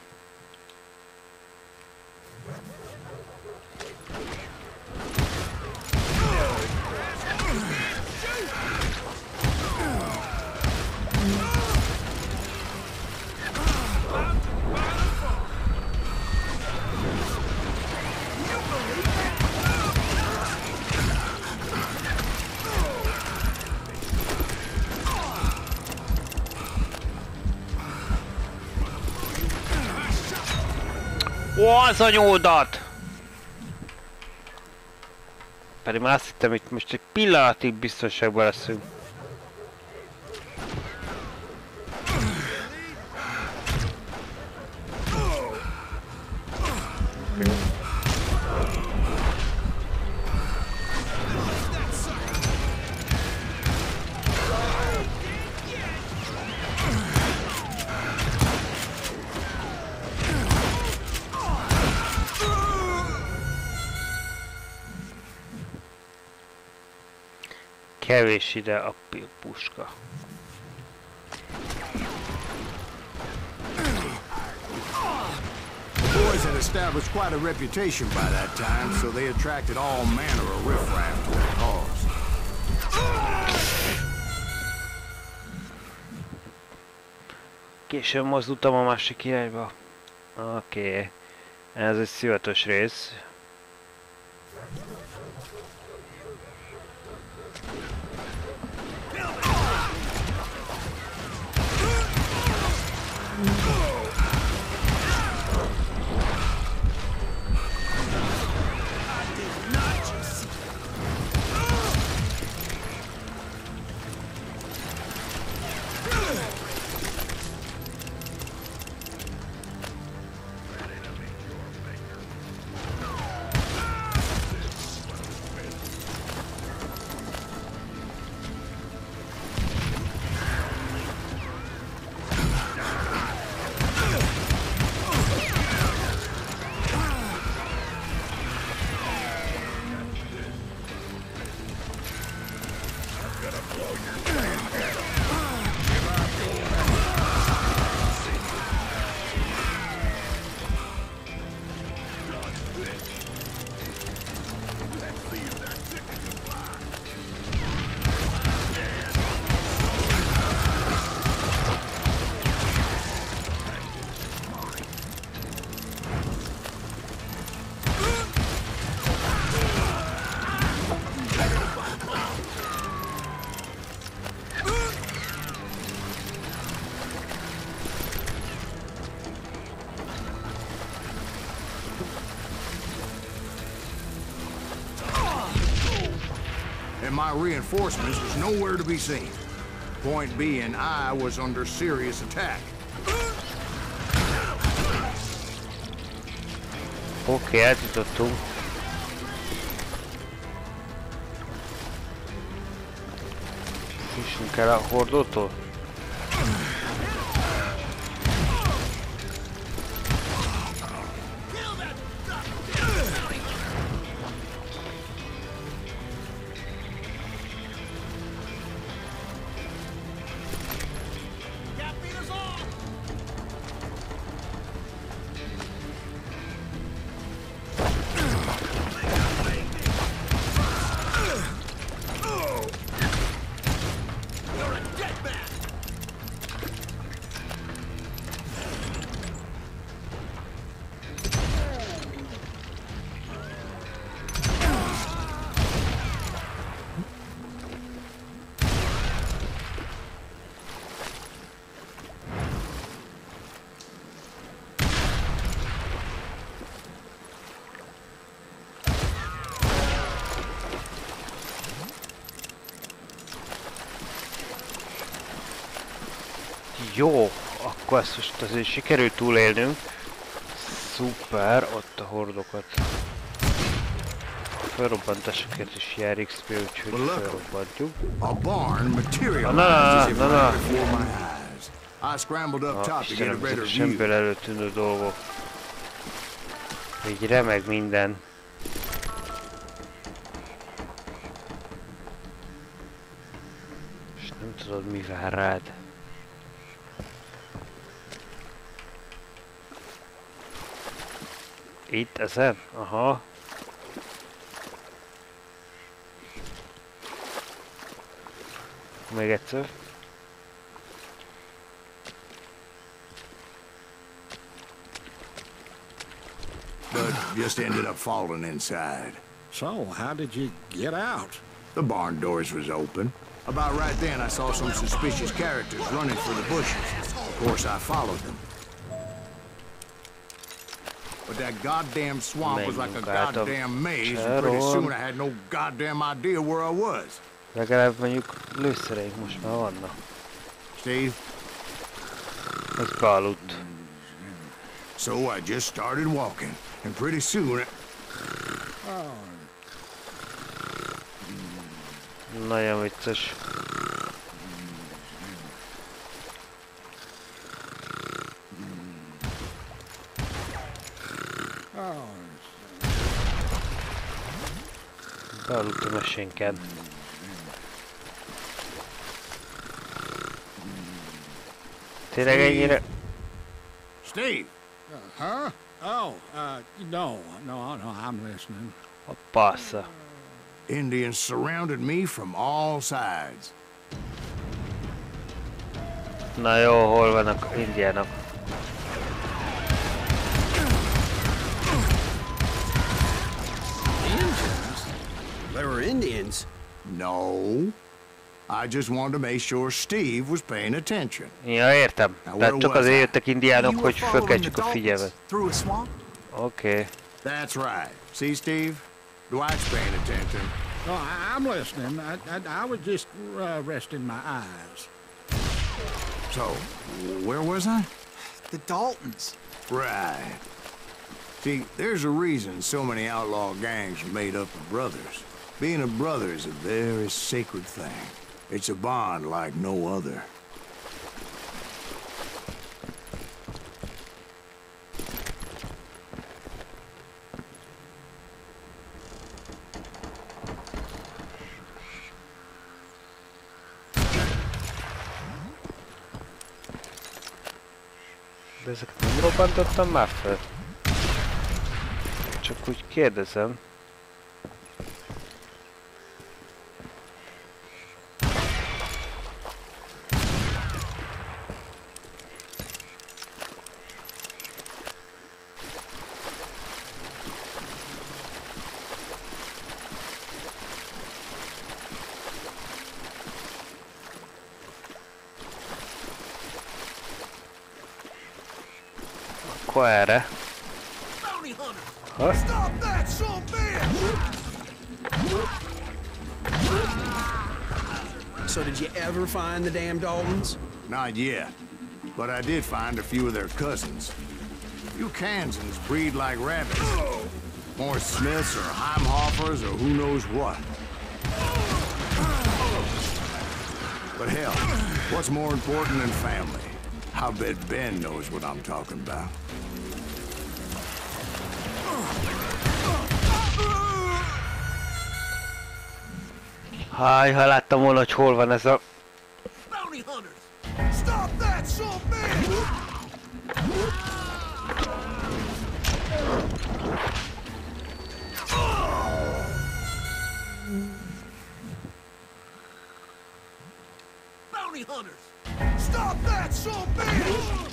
Ó, az anyódat! Pedig már azt hittem, itt most egy pillanatig biztonságban leszünk. Kevés ide a puska. The boys had established quite a reputation by that time, so they attracted all manner of riffraff to their cause. Később mozdultam a másik irányba. Oké. Ez egy szivatos rész. And my reinforcements was nowhere to be seen. Point being, I was under serious attack. Oké, eljutottunk. Frissünk el a hordótól. Jó, akkor ezt most azért sikerült túlélnünk. Szuper, ott a hordokat. A felrobbantásokért is jár XP, úgyhogy felrobbantjuk. Istenem, ezek a semből előtűnő dolgok. Így remeg minden. És nem tudod, mi vár rád. Itt, ezen? Aha. Még egyszer. But just ended up falling inside. So, how did you get out? The barn doors was open. About right then, I saw some suspicious characters running for the bushes. Of course, I followed them. But that goddamn swamp was like a goddamn maze, and pretty soon I had no goddamn idea where I was. Legalább mondjuk lőszereink most már vannak. Steve? Ez bealudt. So I just started walking, and pretty soon... Nagyon vicces. Bealudt a mesénken. Tényleg ennyire... Steve! Huh? Oh, no, I'm listening. A passa. Indians surrounded me from all sides. Na jó, hol vannak indiánok? Indians? There were Indians? No. I just wanted to make sure Steve was paying attention. Ja, értem. Tehát csak azért jöttek indiánok, hogy fölkeltsük a figyelmet. Oké. That's right. See, Steve? Dwight's paying attention. No, I'm listening. I was just resting my eyes. So, where was I? The Daltons. Right. See, there's a reason so many outlaw gangs are made up of brothers. Being a brother is a very sacred thing. It's a bond like no other. De ezeket nem robbantottam már fel? Csak úgy kérdezem. Akkor erre. Ha? So did you ever find the damn Daltons? Not yet. But I did find a few of their cousins. You Kansans breed like rabbits. More Smiths or Heimhoffers or who knows what. But hell, what's more important than family? I bet Ben knows what I'm talking about. Háj, ha láttam volna, hogy hol van ez a... Bounty hunters! Stop that, son of a bitch! Bounty hunters! Stop that, son of a bitch!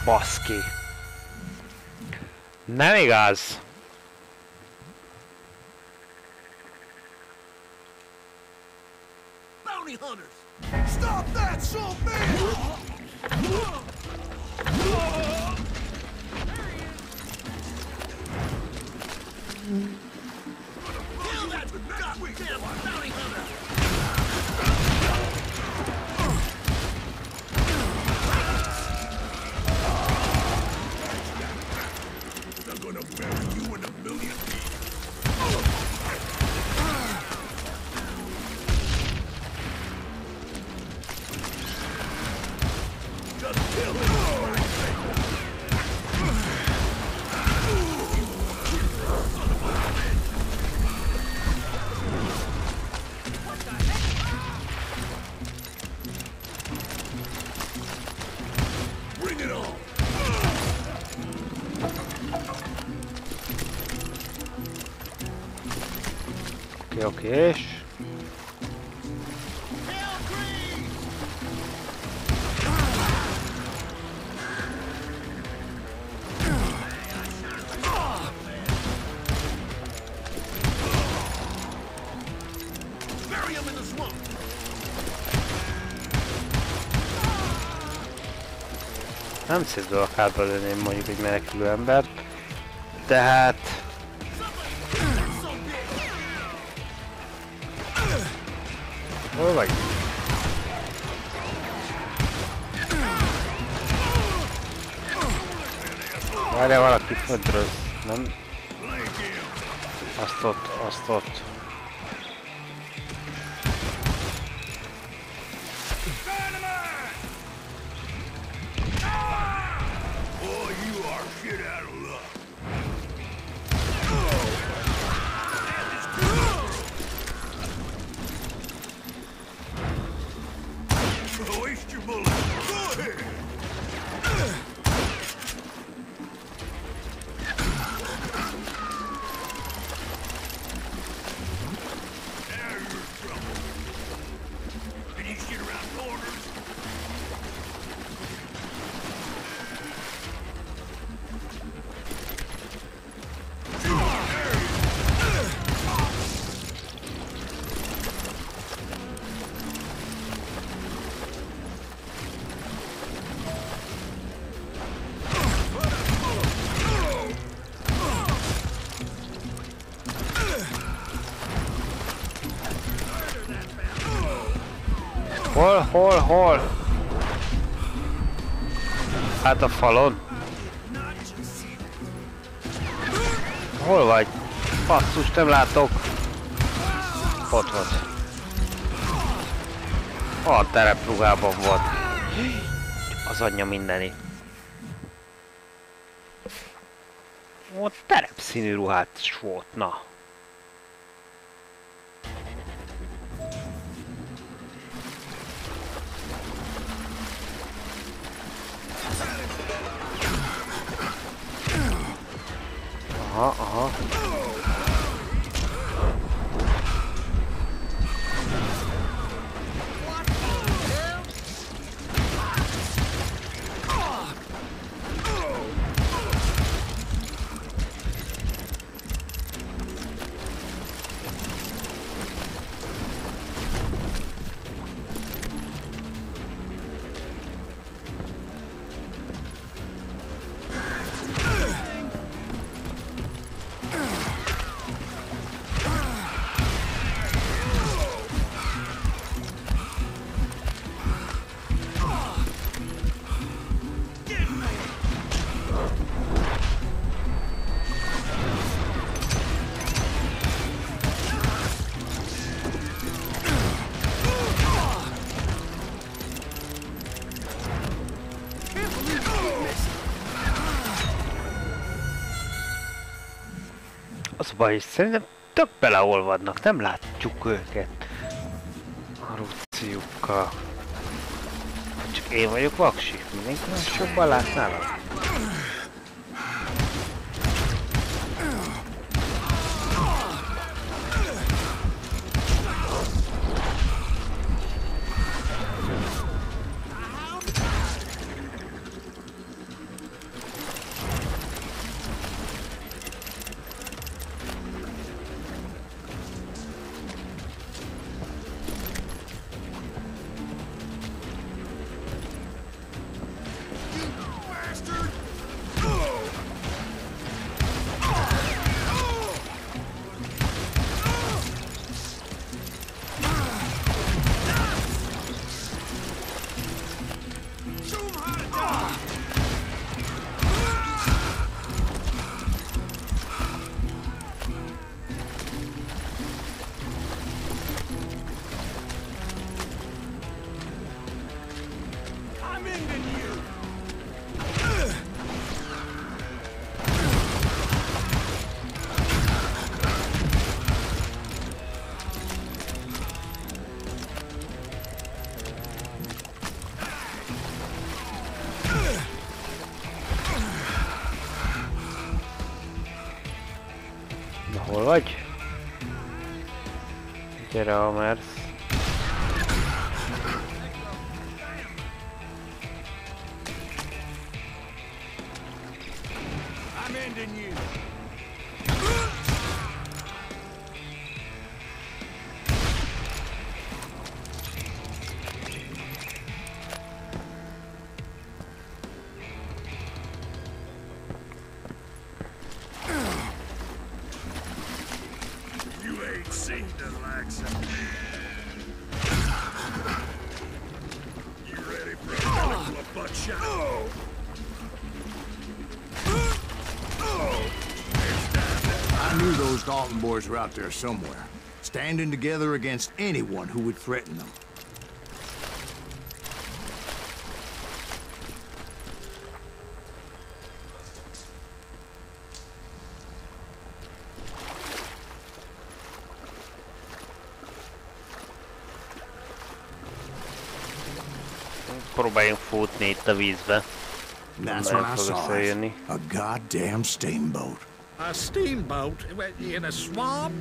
Baszki. Nem igaz. Bounty hunters! Stop that, son of a bitch! Kill that goddamn bounty hunter! They're gonna bury you in a million pieces. Oké, és... Nem szép dolog hátba lőném mondjuk egy menekülő embert, de hát... Hol vagy? Várjál, valaki földröz, nem? Azt ott, azt ott. Hol? Hát a falon. Hol vagy? Basszus, nem látok. Ott volt. A terepruhában volt. Az anyja mindeni. Ott terepszínű ruhát is volt, na. Aha. Az a baj, szerintem tök beleolvadnak, nem látjuk őket a rucciukkal. Csak én vagyok vaksi, mindenki más jobban lát nálam. Hol vagy? Gyere, ha mersz. I'm ending you. I knew those Dalton boys were out there somewhere, standing together against anyone who would threaten them. Próbáljunk futni itt a vízbe. That's when I saw it. A goddamn steamboat. A steamboat in a swamp?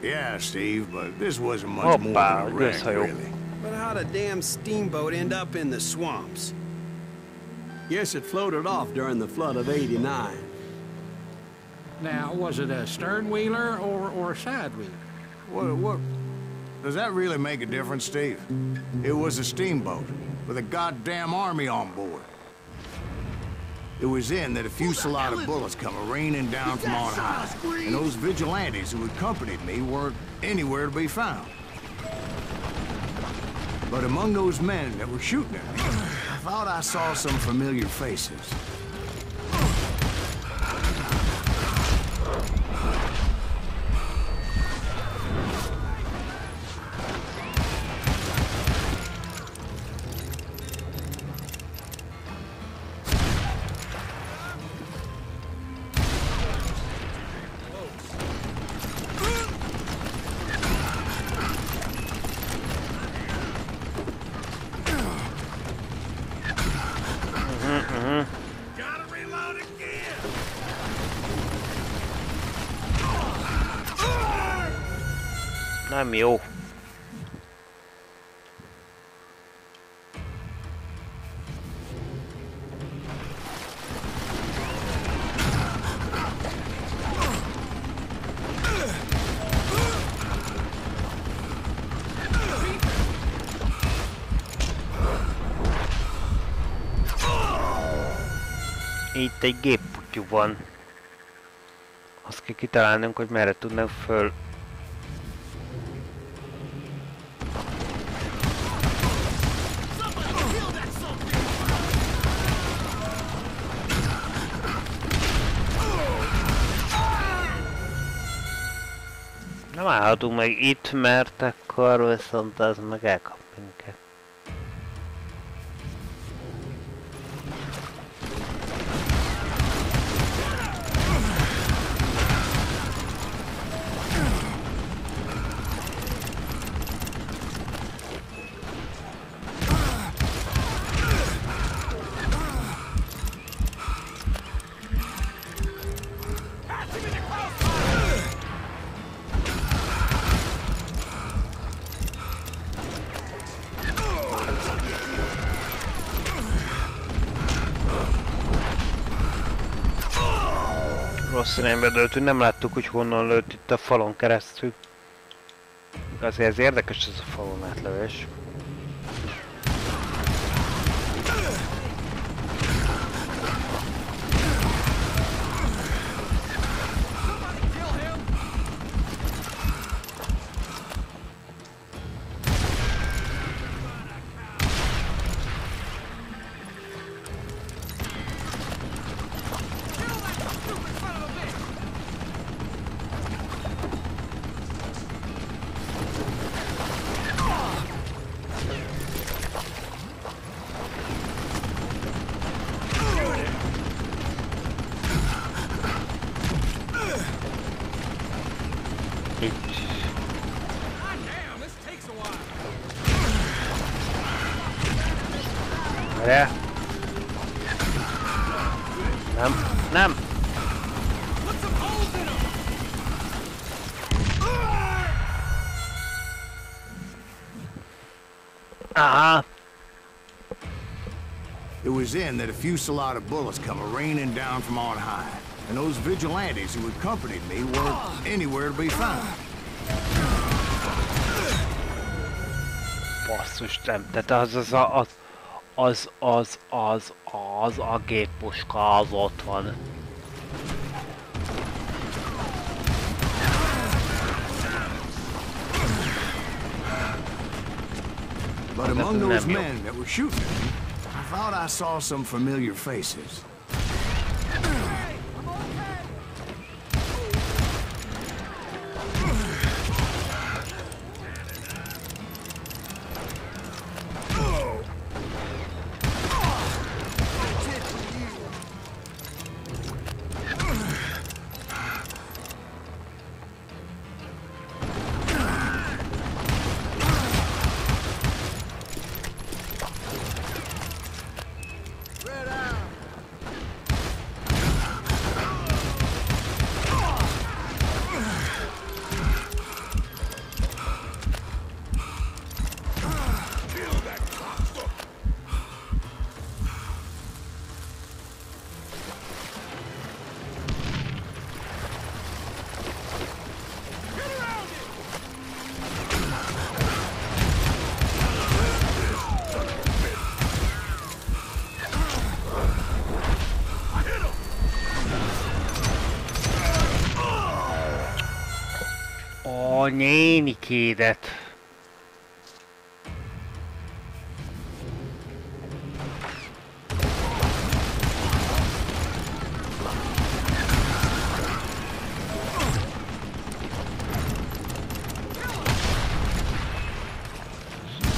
Yeah, Steve, but this wasn't much more than a wreck, really. But how'd a damn steamboat end up in the swamps? Yes, it floated off during the flood of '89. Now, was it a stern-wheeler or a side-wheeler? What? Does that really make a difference, Steve? It was a steamboat with a goddamn army on board. It was then that a fusillade of bullets come raining down from on high, and those vigilantes who accompanied me weren't anywhere to be found. But among those men that were shooting at me, I thought I saw some familiar faces. Nem jó. Itt egy gépputyú van. Azt kell kitalálnunk, hogy merre tudnánk föl. Nem állhatunk meg itt, mert akkor viszont az meg elkap minket. Rossz irányba döltünk, nem láttuk, hogy honnan lőtt itt a falon keresztül. Azért ez érdekes, ez a falon átlövés. Gyere! Nem, nem! It was then that a fusillade of bullets come raining down from on high, and those vigilantes who accompanied me weren't anywhere to be found. Basszus, nem, tehát az a géppuska az ott van. But among those men that were shooting at me, I thought I saw some familiar faces. A nénikédet.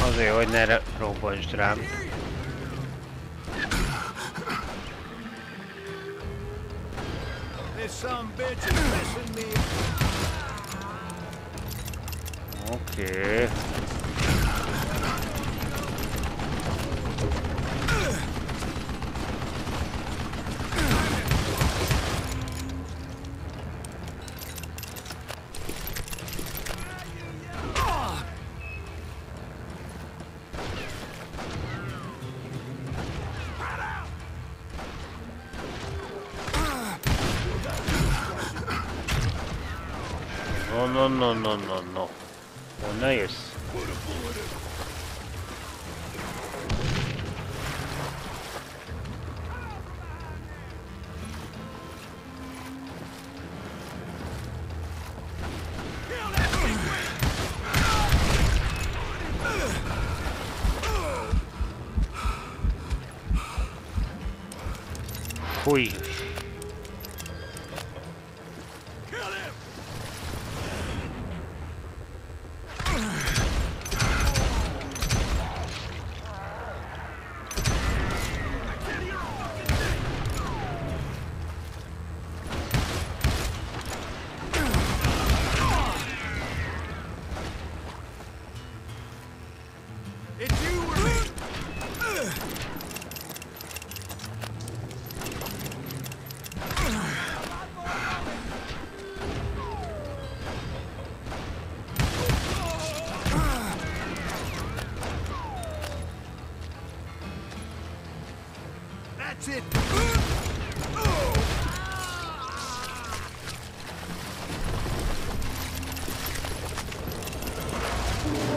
Azért, hogy ne robbansd rám. Oké. No. Honnan jössz? Fúj!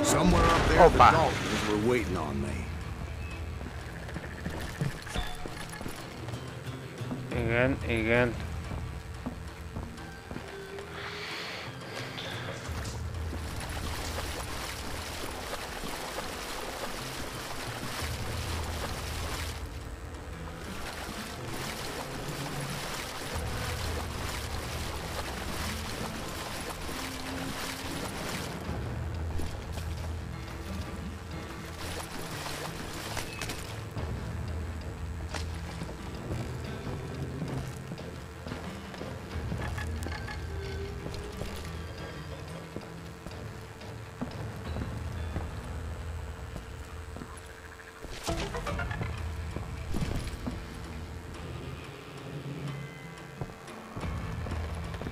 Somewhere up there, the Daltons were waiting on me. Igen.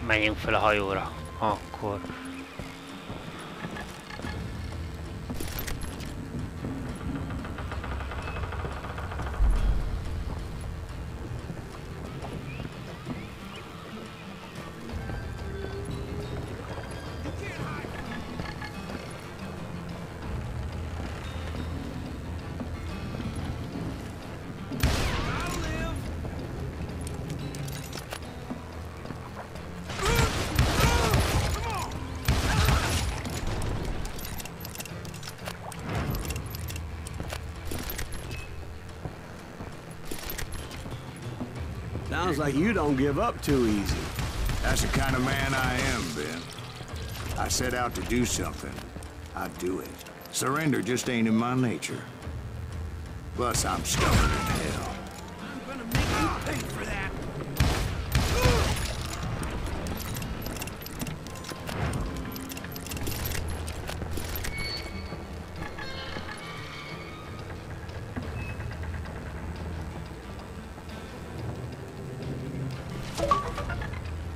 Menjünk fel a hajóra, akkor. Sounds like you don't give up too easy. That's the kind of man I am, Ben. I set out to do something. I do it. Surrender just ain't in my nature. Plus, I'm stubborn as hell. I'm gonna make you pay for that.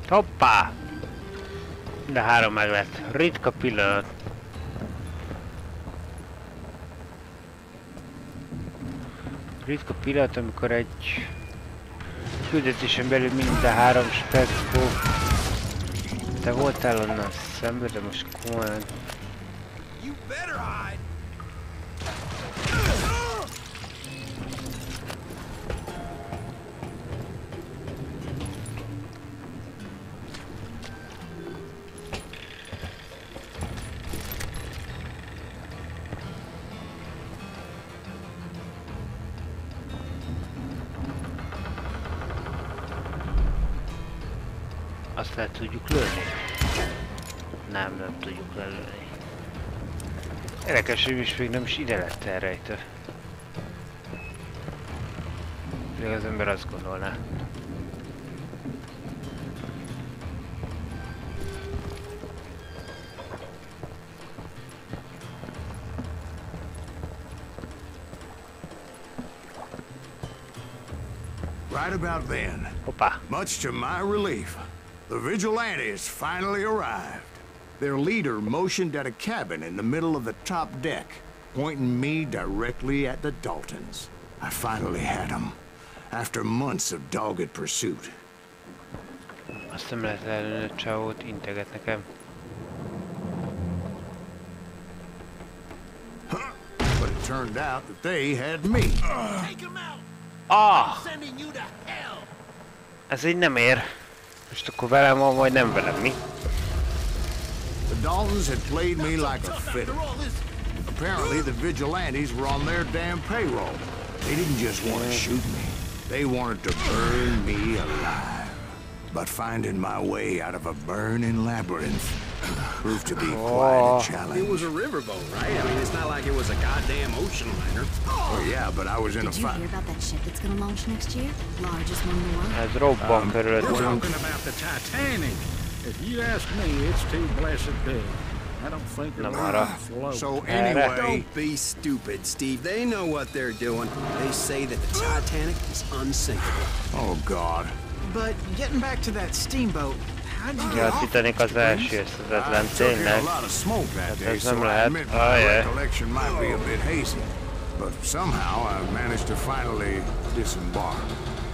Hoppá! De 3 meg lett. Ritka pillanat. Ritka pillanat, amikor egy küldetésen belül minden 3 speckó. Te voltál onnan szembe, de most komolyan. You better hide. Azt el tudjuk lőni? Nem tudjuk lelőni. Érdekes, hogy is még nem is ide lett elrejtő. Még az ember azt gondolná. Right about then, Hoppá! much to my relief, the vigilantes finally arrived. Their leader motioned at a cabin in the middle of the top deck, pointing me directly at the Daltons. I finally had them, after months of dogged pursuit. Azt nem lehet ellenőrizni, a csávót integet nekem. But it turned out that they had me. Take him out. Ah! Sending you to hell. Ez így nem ér. Most akkor velem van, vagy nem velem, mi? The Daltons had played me like a fiddle. Apparently the vigilantes were on their damn payroll. They didn't just want to shoot me. They wanted to burn me alive. But finding my way out of a burning labyrinth proved to be quite a challenge. It was a riverboat, right? I mean, it's not like it was a goddamn ocean liner. Oh yeah, but I was in a Did you fight. hear about that ship that's gonna launch next year? Largest one in the world? Ez robban We're körülöttünk. talking about the Titanic. If you ask me, it's too blessed big. I don't think it'll Namara. float. So anyway, Don't be stupid, Steve. They know what they're doing. They say that the Titanic is unsinkable. oh God. But getting back to that steamboat, how'd you Ja, get a off? Titanic az elsőzhetetlen, I took in a tényleg. lot of smoke that day, Ez so nem I lehet. admit my recollection might be a bit hazy. But somehow I managed to finally disembark.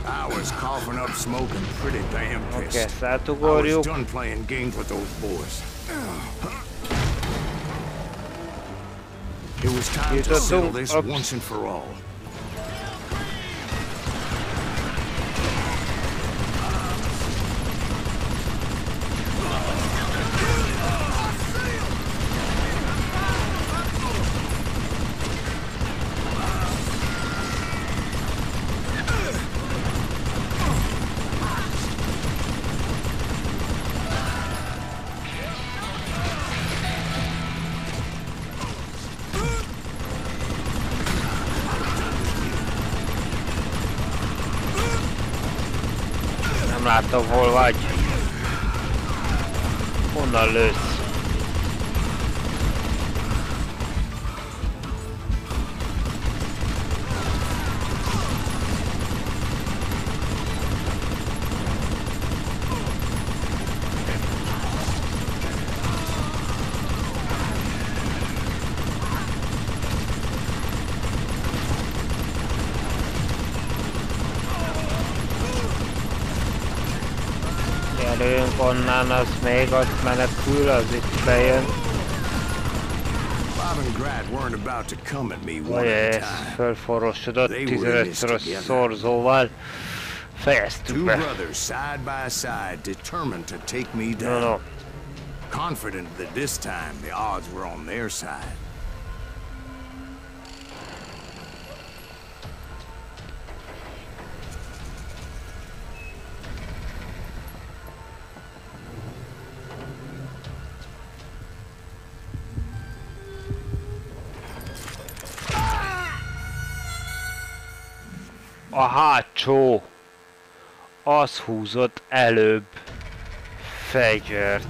I was coughing up smoke and pretty damn Oké, pissed. ezt I was átugorjuk. done playing games with those boys. It was time to settle this Oops. once and for all. Nem látom, hol vagy. Honnan lősz? Gyerünk onnan, az még ott menekül, az itt bejön. Bob and Grad weren't about to come at me one Olyé, at a ez time. fölforrósodott They were in this 15-szoros together. szorzóval. Fejeztük Two be. brothers side by side, determined to take me No, down. no. Confident that this time the odds were on their side. a hátsó az húzott előbb fegyvert.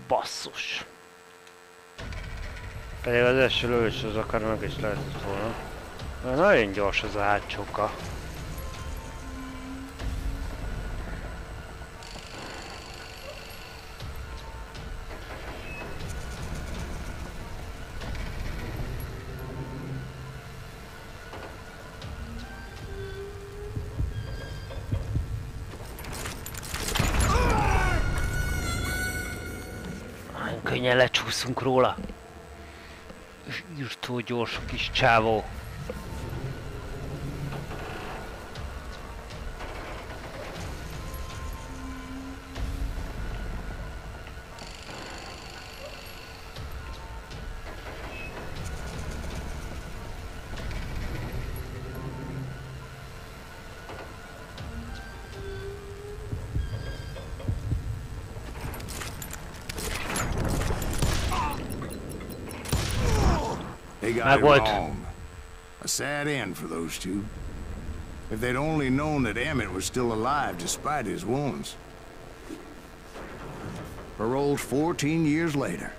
Basszus. Pedig az első lövés az akár meg is lehetett volna. De nagyon gyors az a hátsóka. Könnyen lecsúszunk róla. Írtó gyors a kis csávó. They got it wrong. A sad end for those two. If they'd only known that Emmett was still alive despite his wounds. Paroled 14 years later.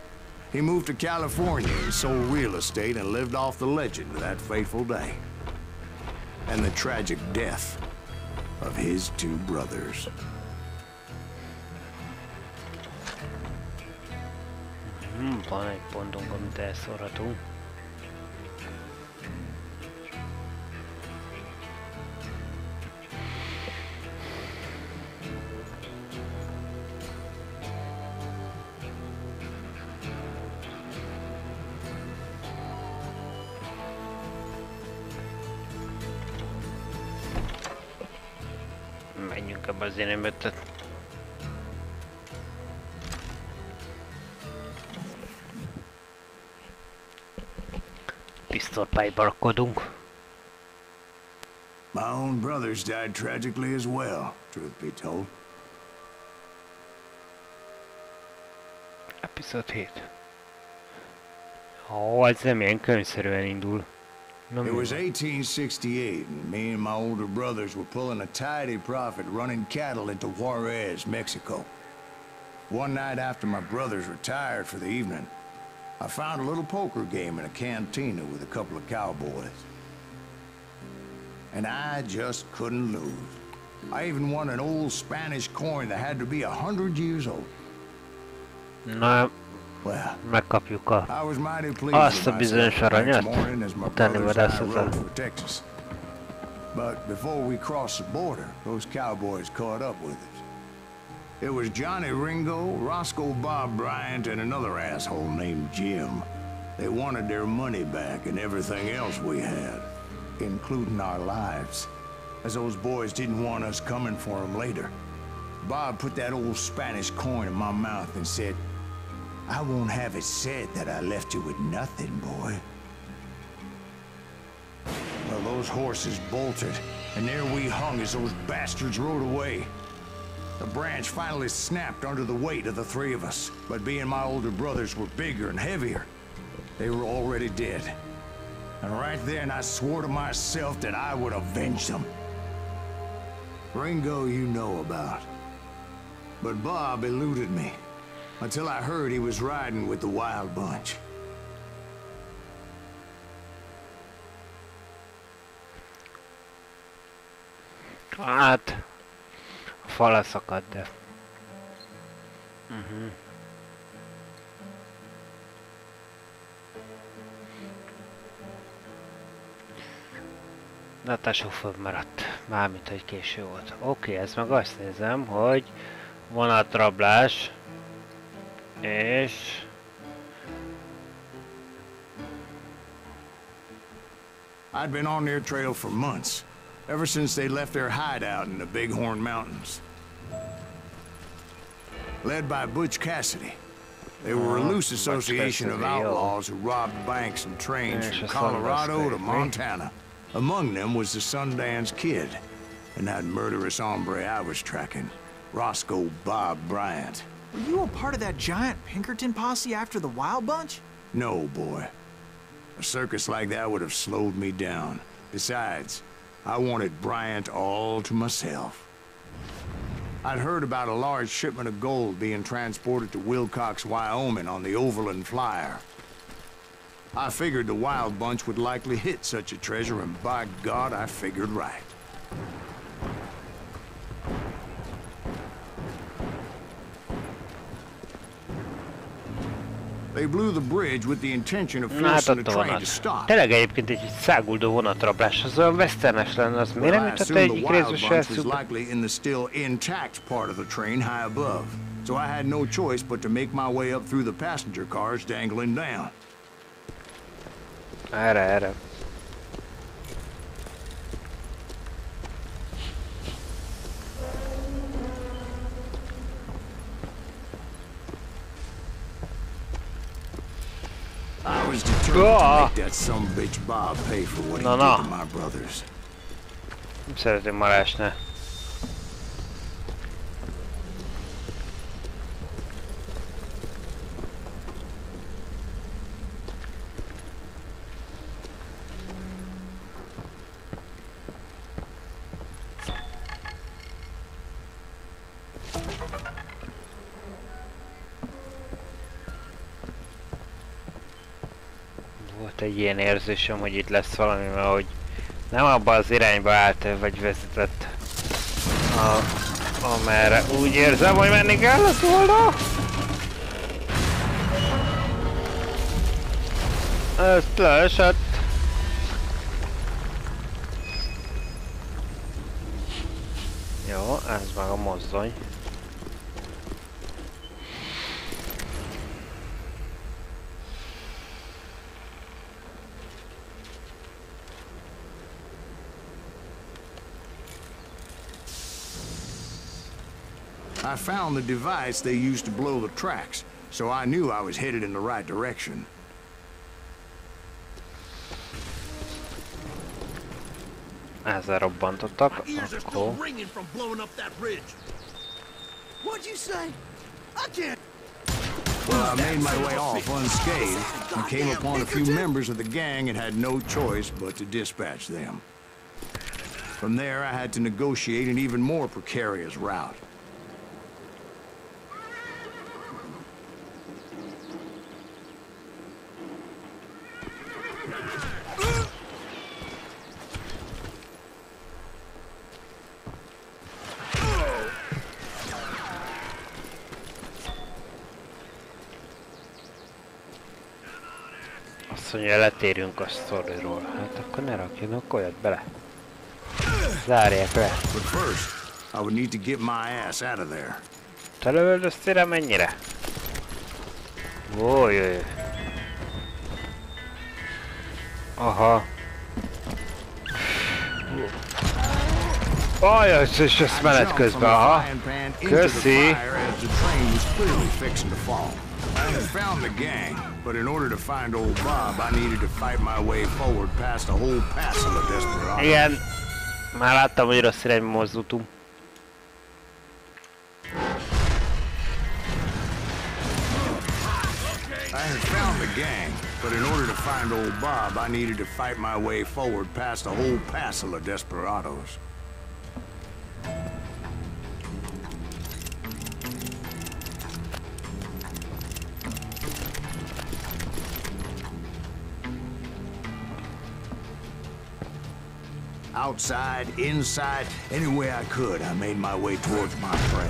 He moved to California and sold real estate and lived off the legend of that fateful day. And the tragic death of his two brothers. Van egy pontunk, amit elszórhatunk. Menjünk ebbe az irányba, tehát pisztolypályba rakodunk. My own brothers died tragically as well, truth be told. Epizód 7. Ó, ez nem ilyen könyvszerűen indul. It was 1868, and me and my older brothers were pulling a tidy profit running cattle into Juarez, Mexico. One night after my brothers retired for the evening, I found a little poker game in a cantina with a couple of cowboys. And I just couldn't lose. I even won an old Spanish coin that had to be 100 years old. Na, megkapjuk azt a bizonyos aranyat, utána vadászatra. But before we crossed the border, those cowboys caught up with us. It was Johnny Ringo, Roscoe Bob Bryant, and another asshole named Jim. They wanted their money back and everything else we had, including our lives, as those boys didn't want us coming for them later. Bob put that old Spanish coin in my mouth and said, "I won't have it said that I left you with nothing, boy." Well, those horses bolted, and there we hung as those bastards rode away. The branch finally snapped under the weight of the three of us, but being my older brothers were bigger and heavier, they were already dead. And right then I swore to myself that I would avenge them. Ringo you know about. But Bob eluded me, until I heard he was riding with the wild bunch. Hát, a fala szakadt, de... De hát a sofőr maradt, mármint hogy késő volt. Oké, ez meg azt nézem, hogy vonatrablás, és... I'd been on their trail for months, ever since they left their hideout in the Bighorn Mountains. Led by Butch Cassidy, they were a loose association of outlaws who robbed banks and trains from Colorado to Montana. Among them was the Sundance Kid, and that murderous hombre I was tracking, Roscoe Bob Bryant. Were you a part of that giant Pinkerton posse after the Wild Bunch? No, boy. A circus like that would have slowed me down. Besides, I wanted Bryant all to myself. I'd heard about a large shipment of gold being transported to Wilcox, Wyoming on the Overland Flyer. I figured the Wild Bunch would likely hit such a treasure, and by God, I figured right. They blew the bridge with the intention of forcing the train to stop. Tényleg egyébként egy száguldó vonatrablás, az olyan westernes lenne, az miért nem jutott egyik részbe se eszükbe? Likely in the still intact part of the train high above, so I had no choice but to make my way up through the passenger cars dangling down. Erre. I was determined to make that some bitch Bob pay for what he did to my brothers. Nem szeretném már esni. Egy ilyen érzésem, hogy itt lesz valami, mert hogy nem abba az irányba állt, vagy vezetett, amerre úgy érzem, hogy menni kellett volna. Ezt leesett. Jó, ez meg a mozdony. I found the device they used to blow the tracks, so I knew I was headed in the right direction. Ezzel robbantottak, akkor... Well, I made my way off unscathed and came upon a few members of the gang and had no choice but to dispatch them. From there, I had to negotiate an even more precarious route. Azt mondja, letérjünk a sztoriról. Hát akkor ne rakjanak olyat bele. Zárják le. But first, I would need to get my ass out of there. Te lövöldöztél mennyire? Ójjjj. Aha. Ajaj, és ezt menet közben, aha. Köszi. I had found the gang, but in order to find old Bob, I needed to fight my way forward past a whole passel of desperados. Igen, már láttam, hogy rossz irányba mozdultunk. I had found the gang, but in order to find old Bob, I needed to fight my way forward past a whole passel of desperados. Outside, inside, any way I could, I made my way towards my prey.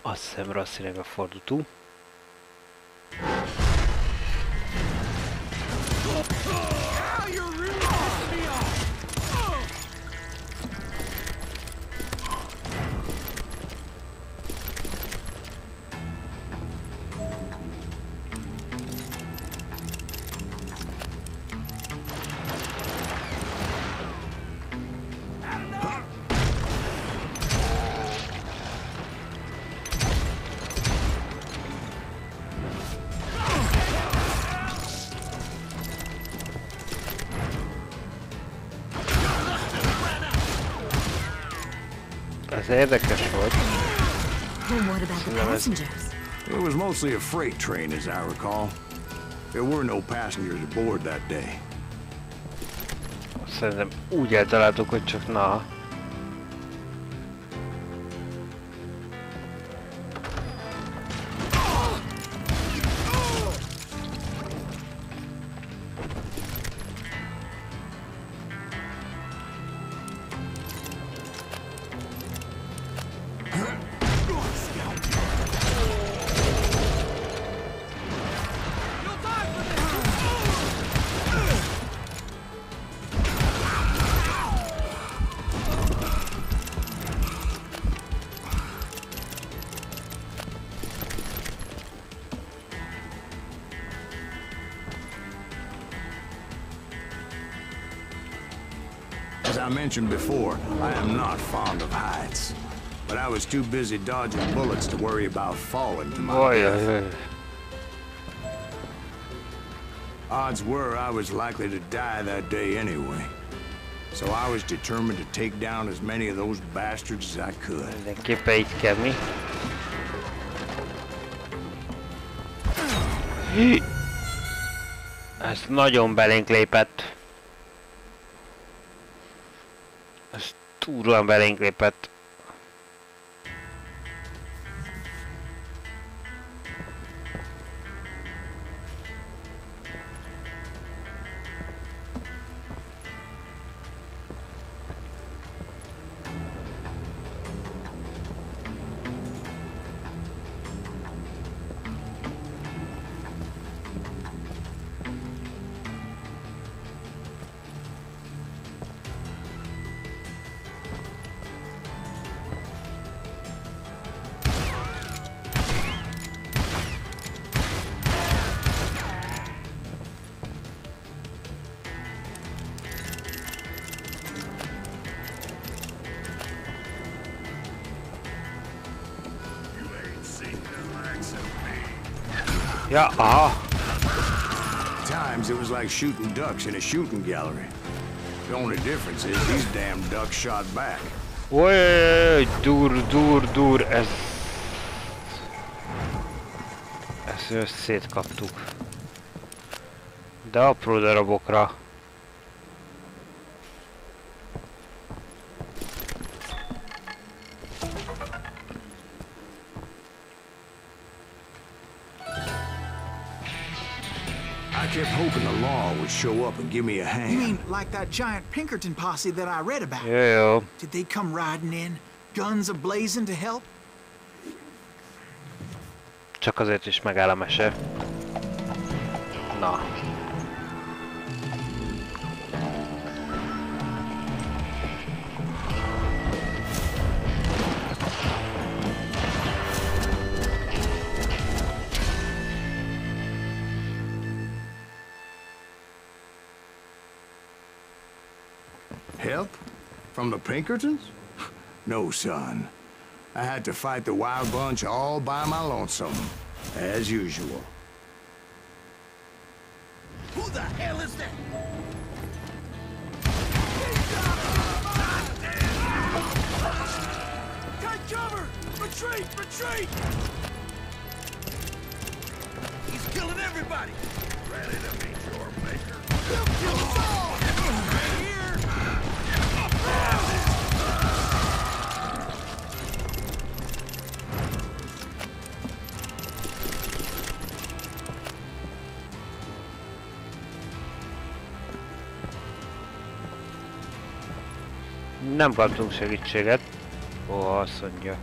Azt hiszem rossz irányba fordultunk. Ez érdekes volt. Well, what about the passengers? It was mostly a freight train, as I recall. There were no passengers aboard that day. Szerintem úgy eltaláltuk, hogy csak na. As I mentioned before, I am not fond of heights. But I was too busy dodging bullets to worry about falling to my death. Odds were I was likely to die that day anyway. So I was determined to take down as many of those bastards as I could. Mindenképpen így kell mi? Ez nagyon belénk lépett. Ez túlóan belénk lépett. Ja, aha. Times it was like shooting ducks in a shooting gallery. The only difference is these damn ducks shot back. Oly, dur, ez... Ezt szétkaptuk. De apró darabokra. I kept hoping the law would show up and give me a hand. You mean like that giant Pinkerton posse that I read about? Jó. Did they come riding in, guns a-blazing to help? Csak azért is megáll a mese. Na. Help? From the Pinkertons? No, son. I had to fight the wild bunch all by my lonesome, as usual. Who the hell is that? Take cover! Retreat! Retreat! He's killing everybody! Ready to meet your maker. He'll kill us all! Right here! Nem kaptunk segítséget. Ó, azt mondja.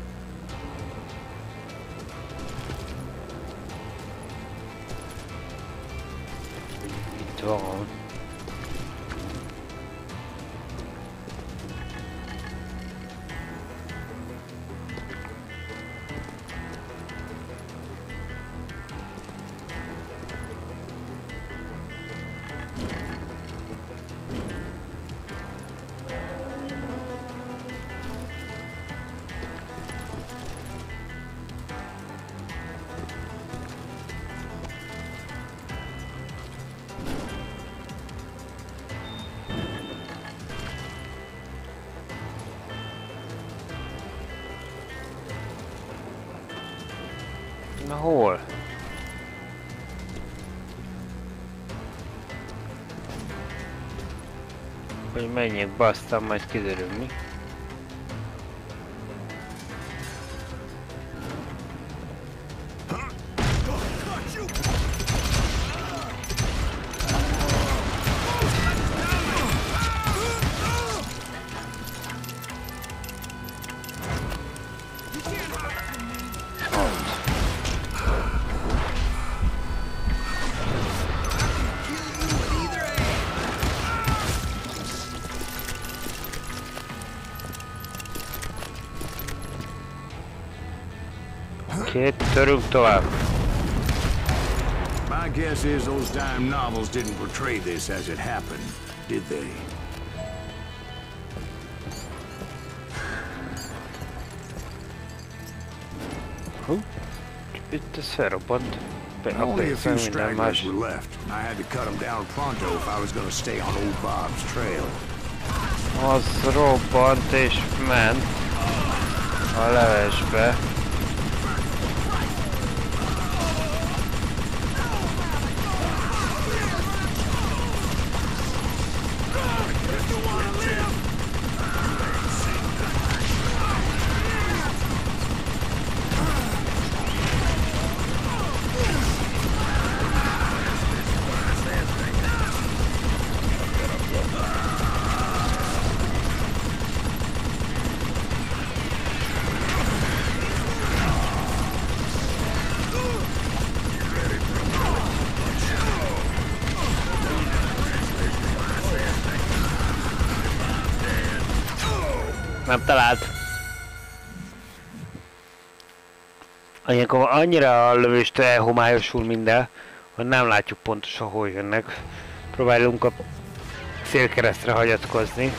Itt van. Na hol? Hogy menjek be, aztán majd kiderül mi. Törünk tovább. My guess is those dime novels didn't portray this as it happened, did they? Itt ez felrobbant. Only a few stragglers were left. I had to cut them down pronto if I was going to stay on old Bob's trail. Az robbant és ment a levesbe. Nem talált. Ilyenkor annyira a lövést elhomályosul minden, hogy nem látjuk pontosan hol jönnek. Próbálunk a célkeresztre hagyatkozni.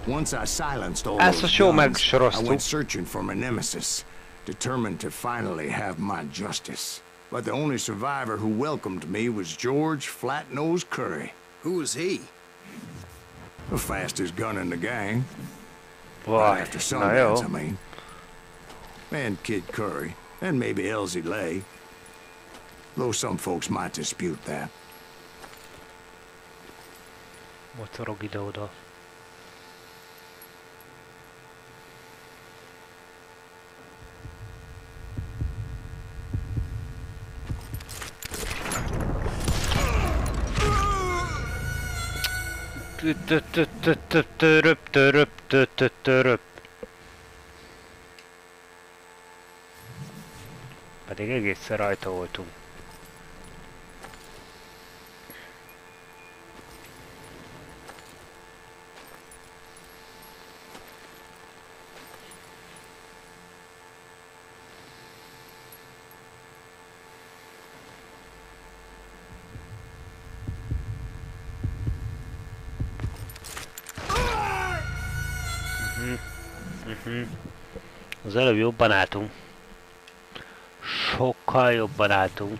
Once I silenced all those guns, I went searching for my nemesis, determined to finally have my justice. But the only survivor who welcomed me was George Flat-Nose Curry. Who was he? The fastest gun in the gang. Well, right after Sundance, I mean. And Kid Curry, and maybe Elsie Lay. Though some folks might dispute that. Mocorog ide-oda. Pedig egészen rajta voltunk. Az előbb jobban álltunk. Sokkal jobban álltunk.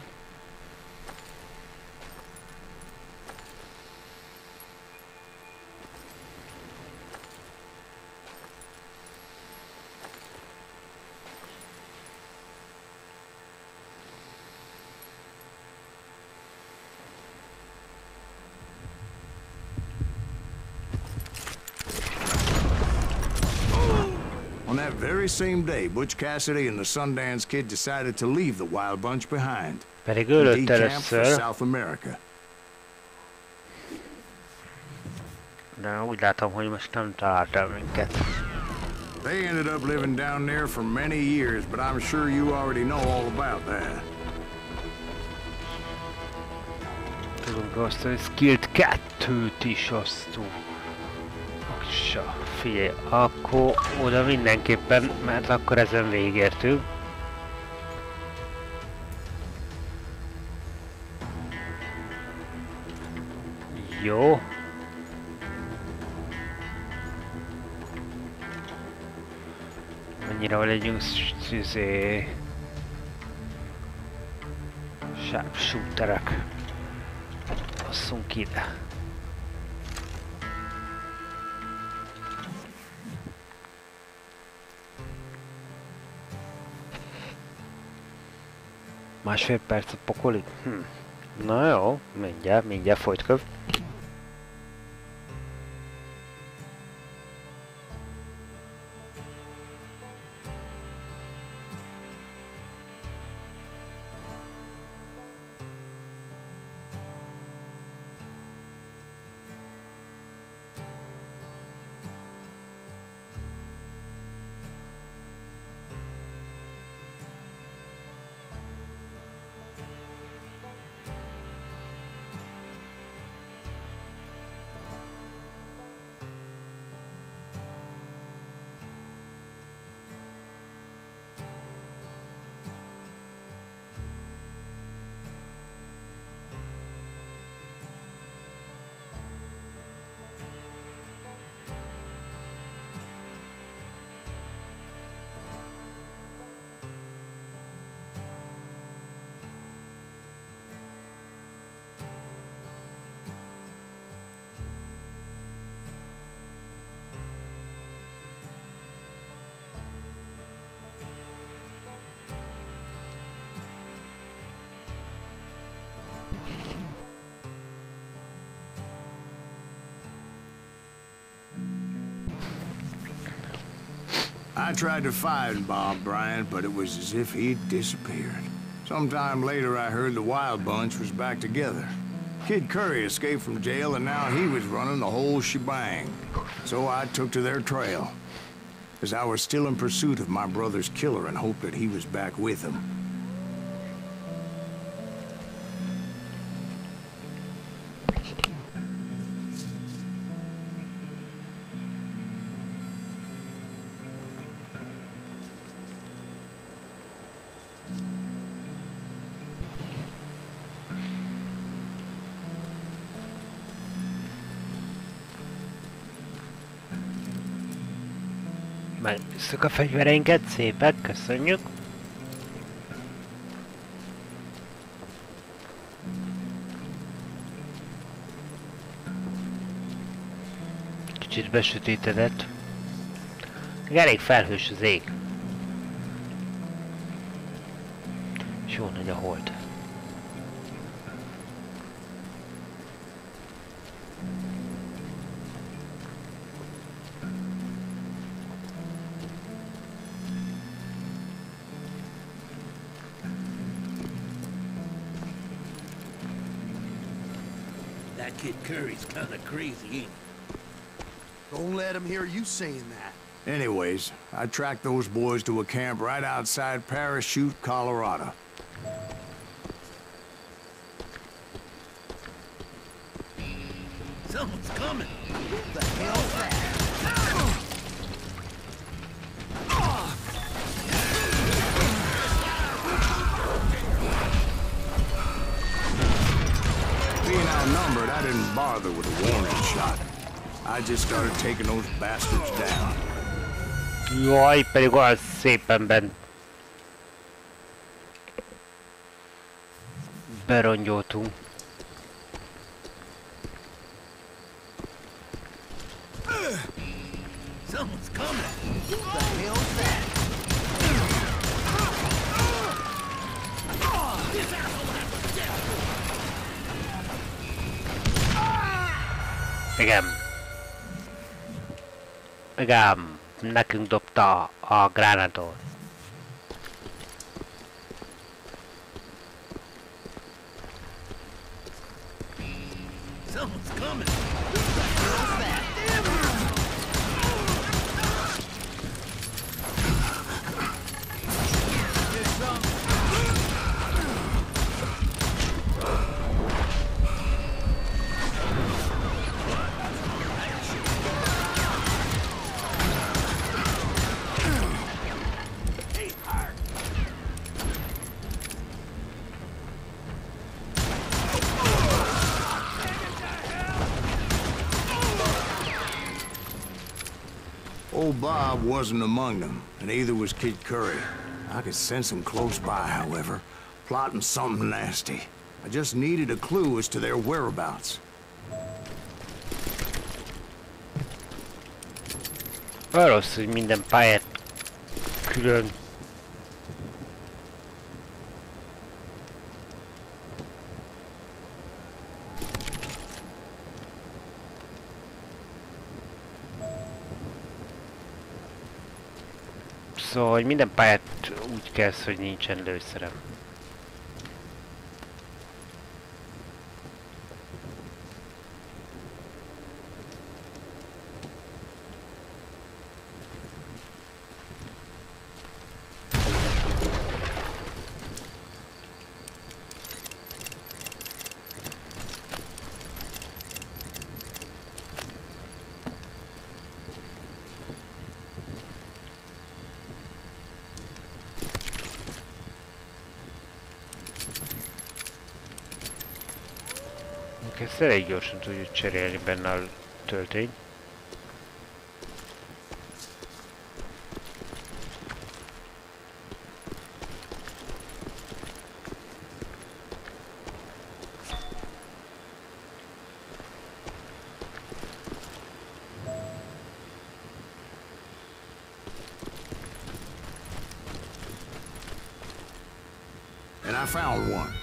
On that very same day, Butch Cassidy and the Sundance Kid decided to leave the Wild Bunch behind. Pedig ölött Decamp for először. South America. De úgy látom, hogy most nem találtam minket. They ended up living down there for many years, but I'm sure you already know all about that. Tudunk osztani, skillt 2-t is osztunk. Figyelj, akkor oda mindenképpen, mert akkor ezen végértünk. Jó. Annyira legyünk sharpshooterek. Basszunk ide. Másfél percet pokolik? Na jó, mindjárt folytköv. I tried to find Bob Bryant, but it was as if he'd disappeared. Sometime later, I heard the Wild Bunch was back together. Kid Curry escaped from jail, and now he was running the whole shebang. So I took to their trail, as I was still in pursuit of my brother's killer and hoped that he was back with him. Megnézzük a fegyvereinket, szépek, köszönjük. Kicsit besötétedett. Elég felhős az ég. És jó nagy a hold. Kid Curry's kind of crazy, ain't he? Don't let him hear you saying that. Anyways, I tracked those boys to a camp right outside Parachute, Colorado. Someone's coming. What the hell's that? Being outnumbered, I didn't bother with a warning shot. I just started taking those bastards down. Jaj, pedig olyan szépen berongyoltunk. Someone's coming. What the hell's that? This asshole has a death. Igen, nekünk dobta a gránátot. Someone's coming. Old Bob wasn't among them, and neither was Kid Curry. I could sense him close by, however, plotting something nasty. I just needed a clue as to their whereabouts. Rossz, hogy minden pályát külön. Szóval, hogy minden pályát úgy kezd, hogy nincsen lőszerem. Ezt elég gyorsan tudjuk cserélni benne a töltény. And I found one.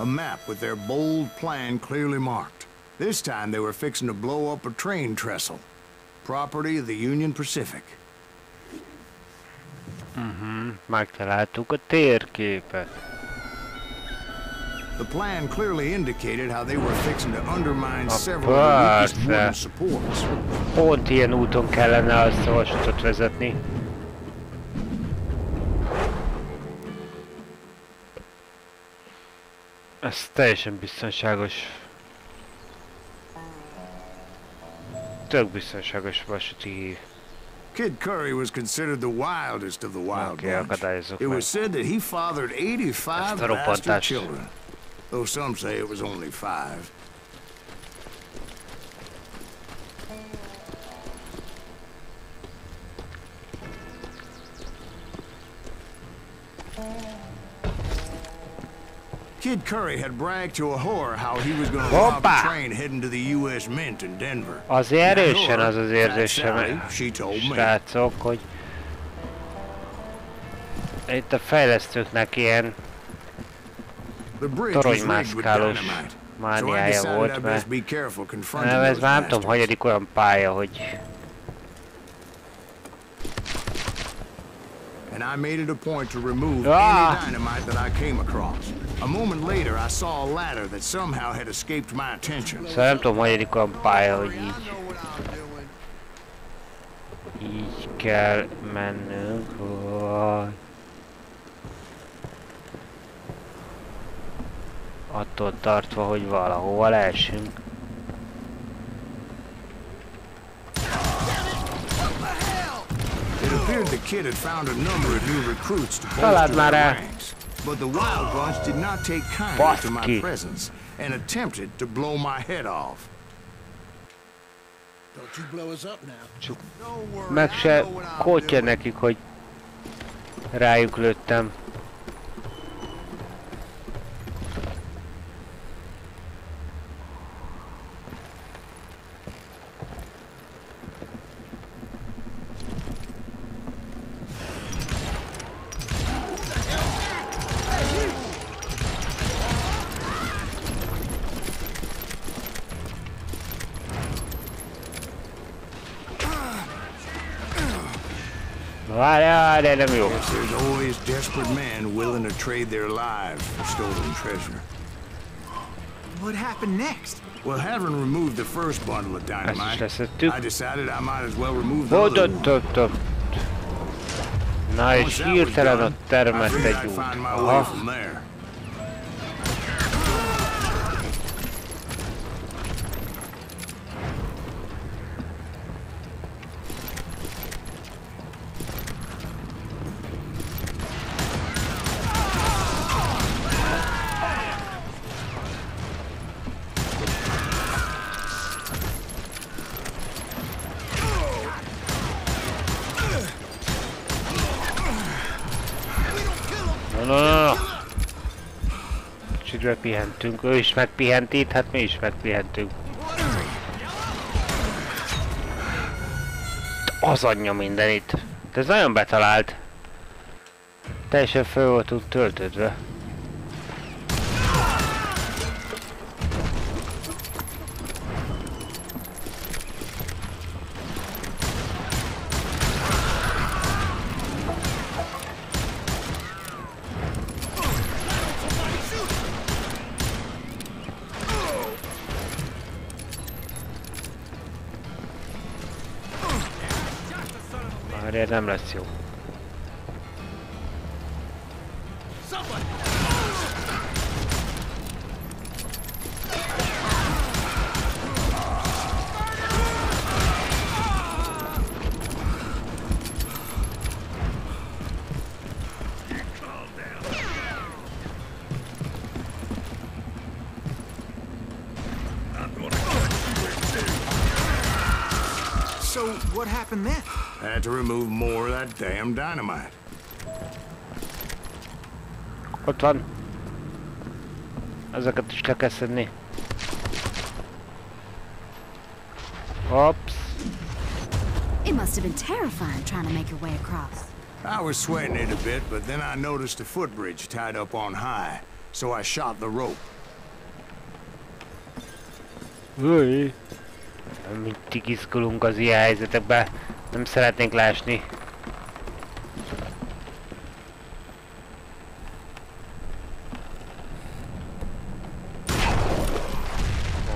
A map with their bold plan clearly marked. This time they were fixing to blow up a train trestle. Property of the Union Pacific. Megtaláltuk a térképet. The plan clearly indicated how they were fixing to undermine several of the weakest wooden supports. Pont ilyen úton kellene azt a vasutat vezetni. Ez teljesen biztonságos. Tök biztonságos vasúti hív. Kid Curry was considered the wildest of the wild bunch. It was said that he fathered 85 bastard children, though some say it was only 5. Kid Curry had bragged to Ahura how he was going to rob a train heading to the U.S. Mint in Denver. Azért erősen az az érzésem, srácok, hogy itt a fejlesztőknek ilyen toronymászkálós mániája volt, mert ez már nem tudom, hanyadik olyan pálya, hogy... And I made it a point to remove any dynamite that I came across. A moment later, I saw a ladder that somehow had escaped my attention. Szóval nem tudom, hanyadik olyan pálya, hogy így kell mennünk. Attól tartva, hogy valahova leesünk. It appeared the kid had found a number of new recruits to bolster their ranks, but the wild bunch did not take kindly to my presence and attempted to blow my head off. Don't you blow us up now. Meg se kótja nekik, hogy rájuk lőttem. Várjál, de nem jó. There's always desperate men willing to trade their lives for stolen treasure. What happened next? Well, having removed the first bundle of dynamite, I decided I might as well remove the other one. Na és hirtelen ott termett egy út. Pihentünk. Ő is megpihent itt, hát mi is megpihentünk. Az anyja mindenit. De ez nagyon betalált. Teljesen föl voltunk töltődve. Már nem lesz jó. So, what happened then? Had to remove more of that damn dynamite. Ott van. Ezeket is le kell szedni. Oops. It must have been terrifying trying to make your way across. I was sweating it a bit, but then I noticed a footbridge tied up on high, so I shot the rope. Új. Mindig izgulunk az ilyen helyzetekben. Nem szeretnénk lásni.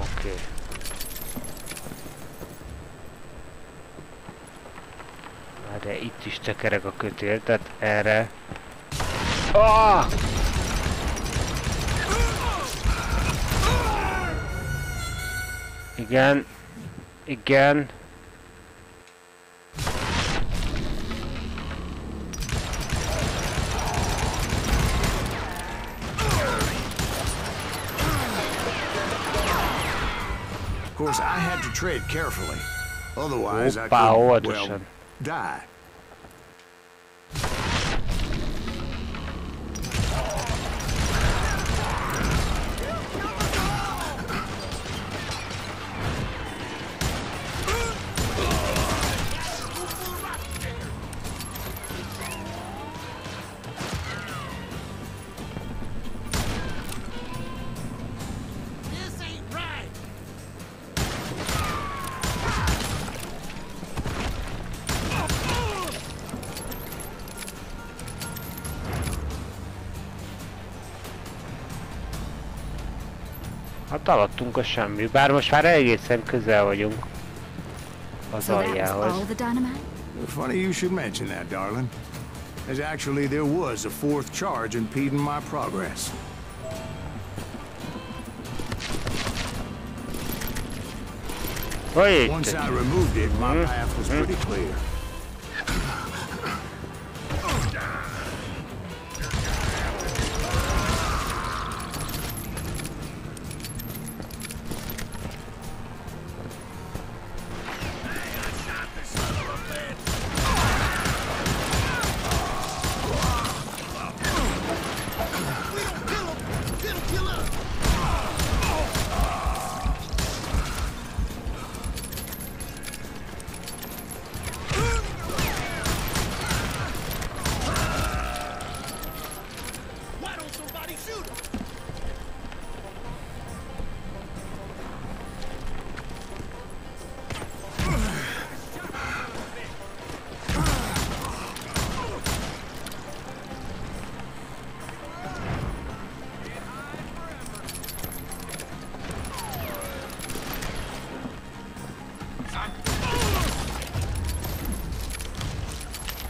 Oké. De itt is tekerek a kötél, tehát erre... Ah! Igen. Igen. Of course, I had to tread carefully. Otherwise, I Hoppá, could, well, óvatosan. die. Hát alattunk a semmi, bár most már egészen közel vagyunk az So that was aljához. all the dynamite? Funny you should mention that, darling. As actually there was a fourth charge impeding my progress. Once I removed it, my path was pretty clear.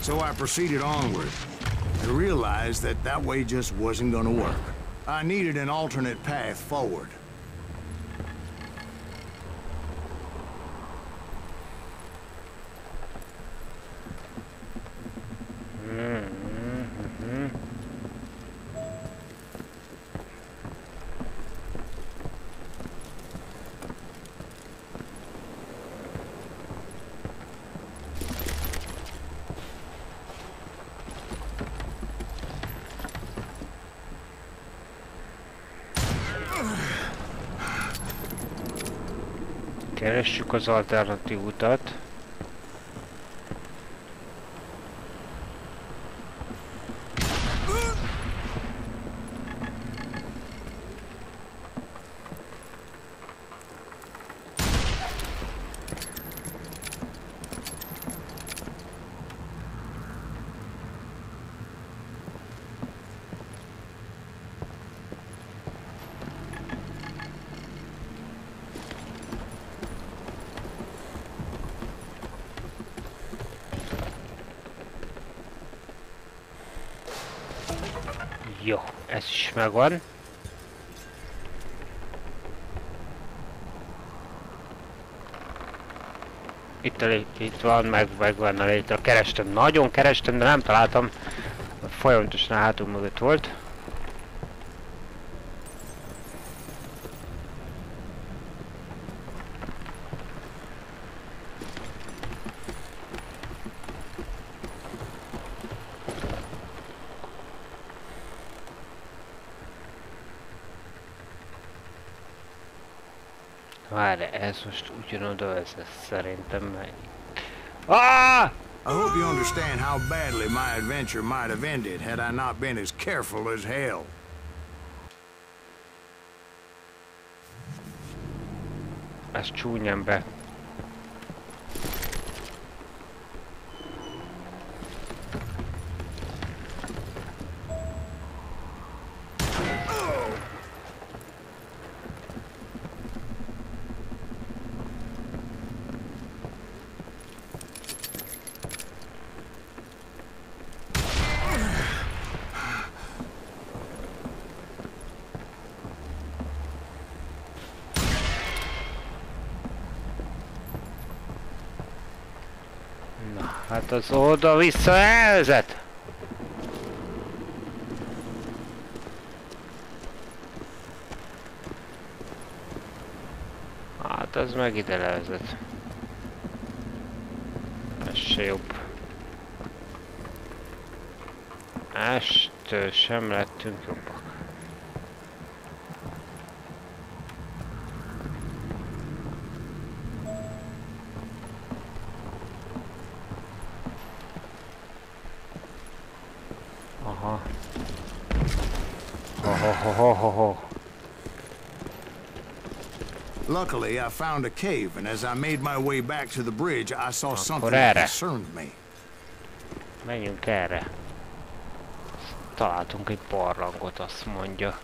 So I proceeded onward and realized that that way just wasn't going to work. I needed an alternate path forward. Keressük az alternatív utat. Jó, ez is megvan. Itt van, megvan a létre. Kerestem, nagyon kerestem, de nem találtam. Folyamatosan a hátul mögött volt. Várj, ez most ugyanoda vezet szerintem meg. Ah! I hope you understand how badly my adventure might have ended had I not been as careful as hell. Ez csúnyán be. Hát az oda-vissza elvezet! Hát az meg ide levezet. Ez se jobb. Estől sem lettünk jobbak. Luckily, I found a cave, and as I made my way back to the bridge, I saw something that concerned me. Menjünk erre. Találtunk egy barlangot, azt mondja.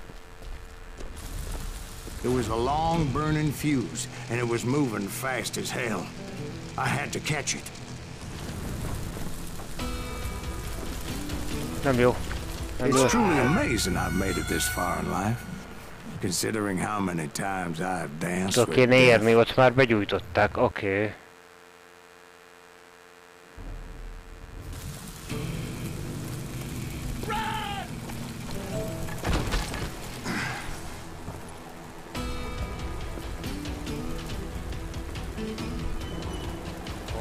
It was a long burning fuse, and it was moving fast as hell. I had to catch it. Nem jó. It's truly amazing I've made it this far in life. Considering how many times I've danced with kéne érni, ott már begyújtották, oké.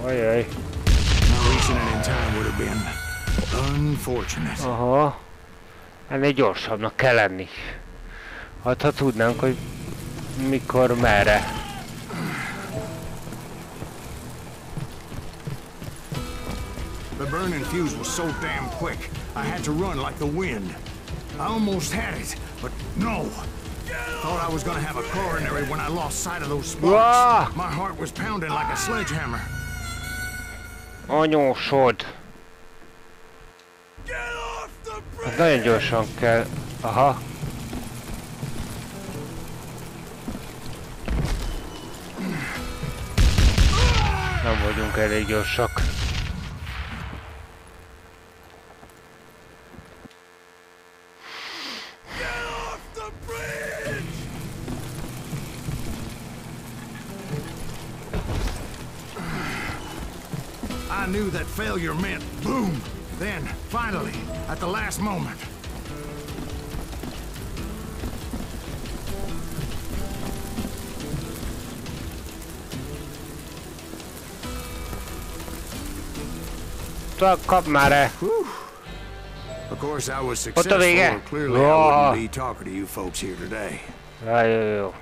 Ajaj. Reaching it in time would have been unfortunate. Aha. Ennél gyorsabbnak kell lenni. Hát ha tudnánk, hogy mikor, merre. The burning fuse was so damn quick, I had to run like the wind. I almost had it, but no. Thought I was gonna have a coronary when I lost sight of those sparks. My heart was pounding like a sledgehammer. Anyósod. Hát nagyon gyorsan kell. Aha. Nem vagyunk elég gyorsak. I knew that failure meant boom. Then, finally, at the last moment. Kap már -e. Of course, I was successful. Clearly, I wouldn't be talking to you folks here today. Jó.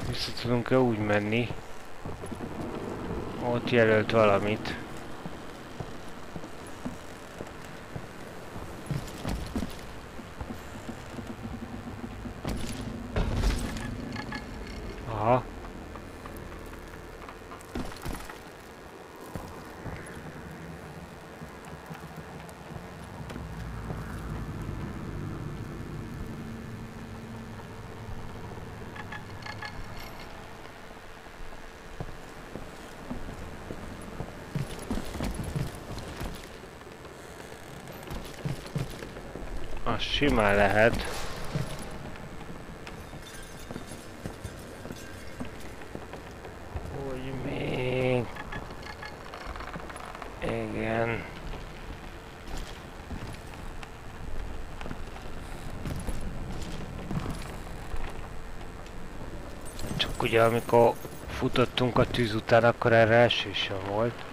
Vissza tudunk-e úgy menni? Ott jelölt valamit. Aha. Az simán lehet. Hogy még... Igen. Csak ugye amikor futottunk a tűz után, akkor erre esély sem volt.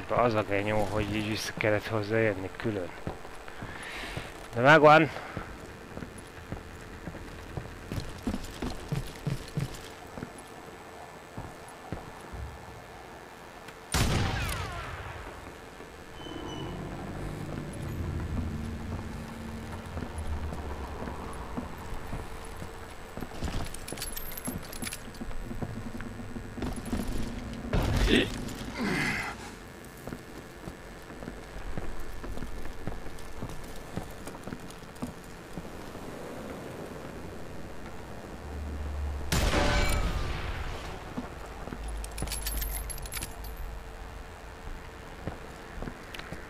Az a genyó, hogy így vissza kellett hozzáérni külön. De megvan!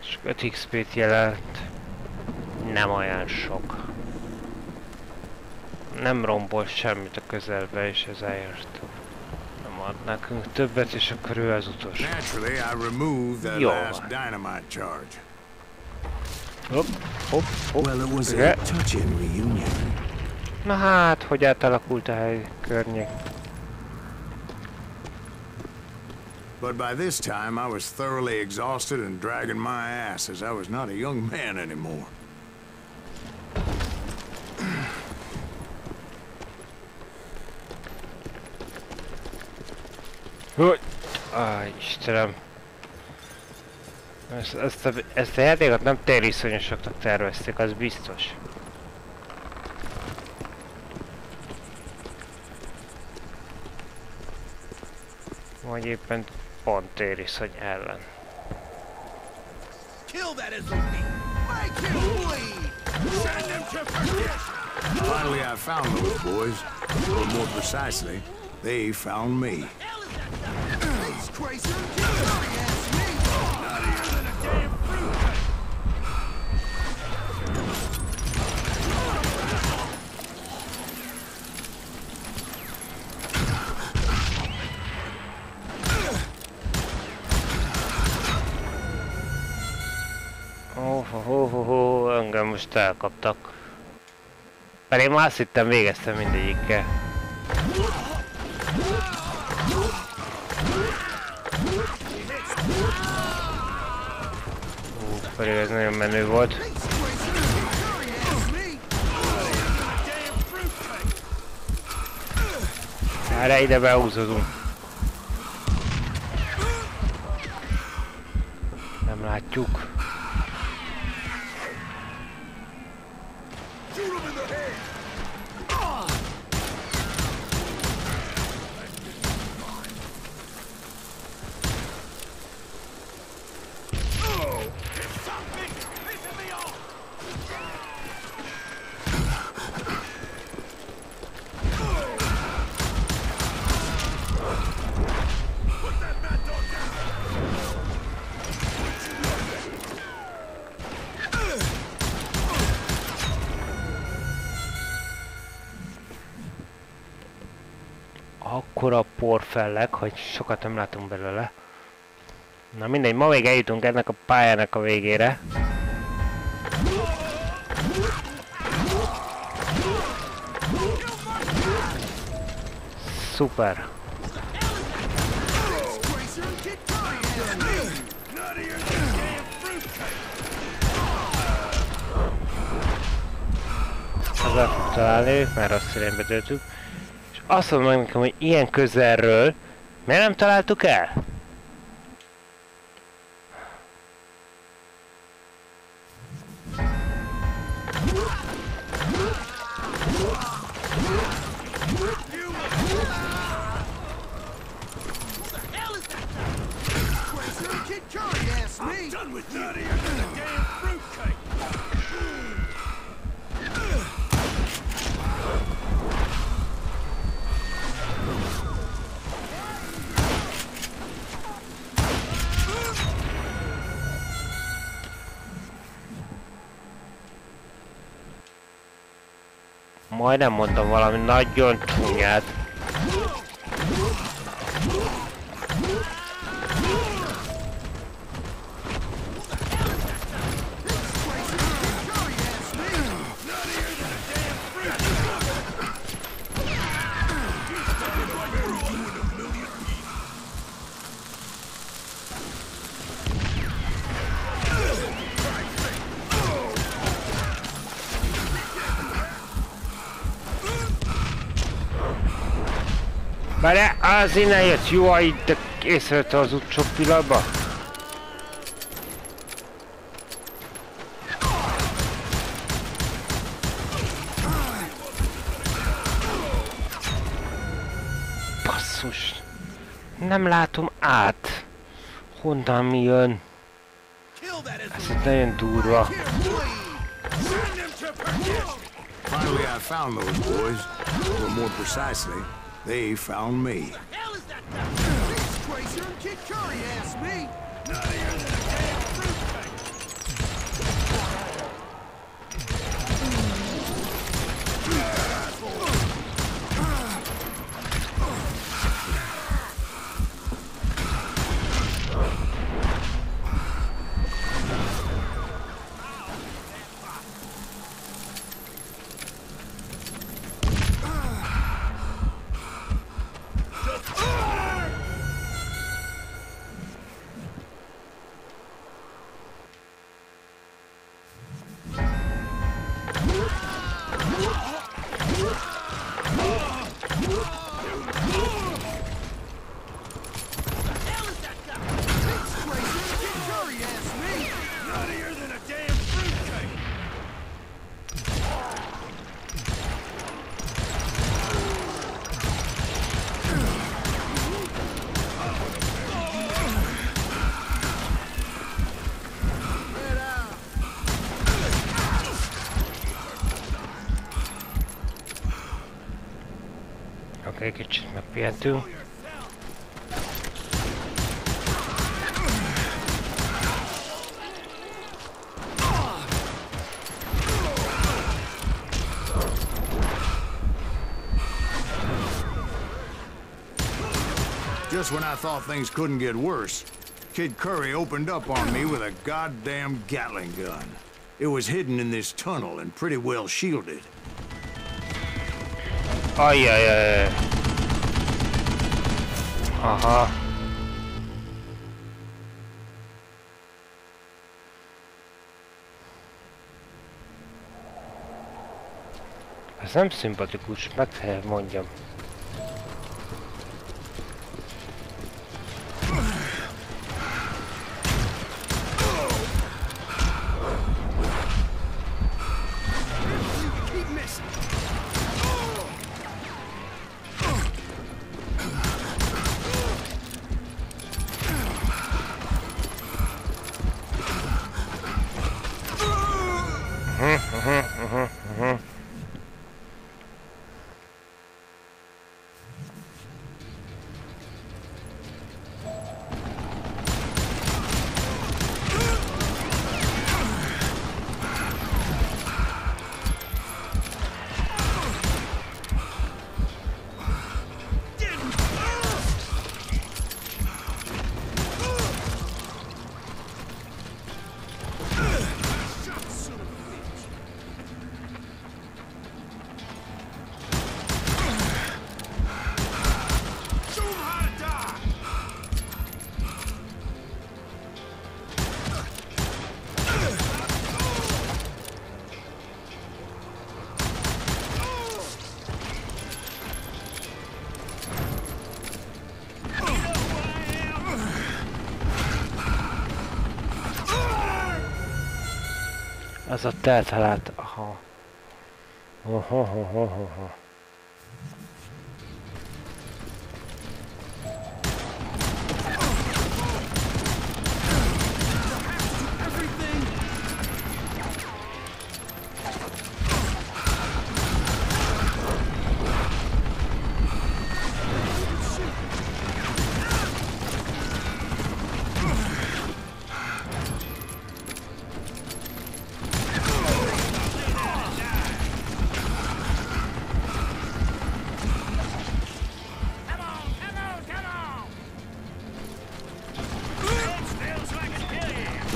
És 5 XP-t jelent. Nem olyan sok. Nem rombol semmit a közelbe, és ezért nem ad nekünk többet, és akkor ő az utolsó. Jó. Hopp, hopp, hopp. Na hát, hogy átalakult a hely környék. But by this time, I was thoroughly exhausted and dragging my ass as I was not a young man anymore. Hogy? Istenem. Ezt a játékot nem tériszonyosoknak tervezték, az biztos. Vagy éppen pont tériszony ellen. Finally, I found those boys. Or more precisely, they found me. Engem most elkaptak. Pedig már azt hittem végeztem mindegyikkel. Pedig ez nagyon menő volt. Erre ide behúzódunk. Nem látjuk. Akkora porfelleg, hogy sokat nem látunk belőle. Na mindegy, ma még eljutunk ennek a pályának a végére. Szuper! az el fog találni, már rossz irányba döltük. És azt mondom meg nekem, hogy ilyen közelről miért nem találtuk el? Majdnem mondtam valami nagyon csúnyát. Várjál, az innen jött, jó, itt észrevette az utcsó pillanatban. Basszus, nem látom át, honnan mi jön. Ez itt nagyon durva. Finally I found those boys, or more precisely, they found me. What the hell is that guy? This Tracer and Kid Curry asked me. Nuttier than a damn fruitcake. Oké, kicsit megpihetünk. Just when I thought things couldn't get worse, Kid Curry opened up on me with a goddamn Gatling gun. It was hidden in this tunnel and pretty well shielded. Ajjajjaj. Aha. Ez nem szimpatikus, meg kell mondjam. Az ott eltalált. Aha.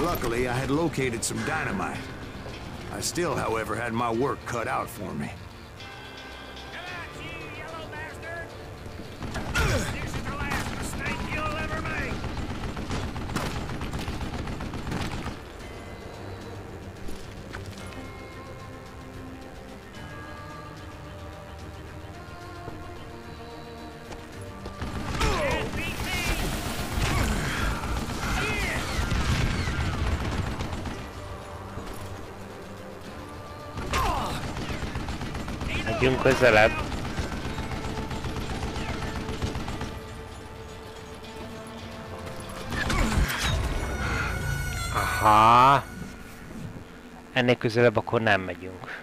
Luckily, I had located some dynamite. I still, however, had my work cut out for me. Megyünk közelebb. Aha. Ennél közelebb akkor nem megyünk.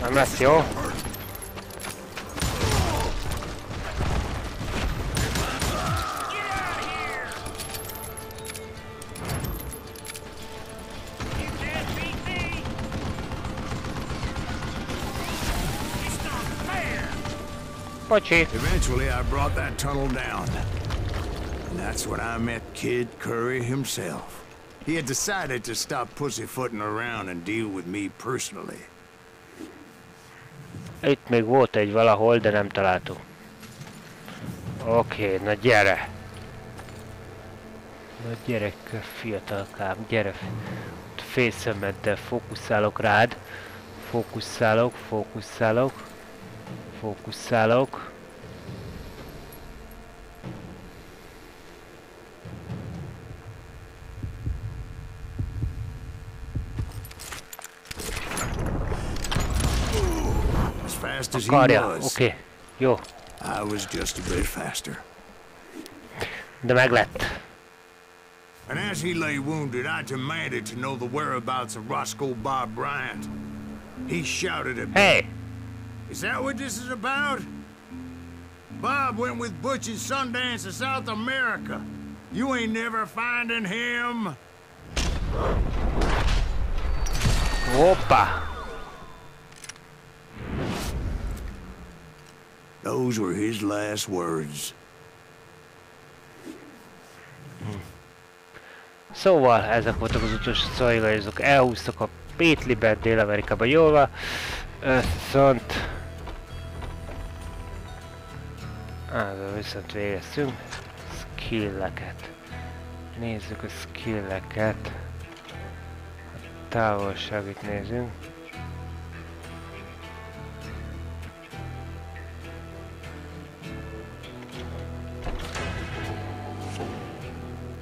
Nem lesz jó. Eventually, I brought that tunnel down. And that's when I met Kid Curry himself. He had decided to stop pussyfooting around and deal with me personally. Itt még volt egy valahol, de nem találtuk. Oké, na gyere! Na gyere, fiatalkám, gyere! Félszemeddel fókuszálok rád. Fókuszálok. Fast as he was. Oké, jó. I was just a bit faster. De meglett. And as he lay wounded, I demanded to know the whereabouts of Roscoe Bob Bryant. He shouted at me. Hey! Is that what this is about? Bob went with Butch and Sundance to South America. You ain't never finding him. Hoppa! Those were his last words. Szóval ezek voltak az utolsó szavaik, azok elhúztak a Pétliben, Dél-Amerikában jól van. Viszont végeztünk. Skilleket. Nézzük a skilleket. A távolságit nézzünk.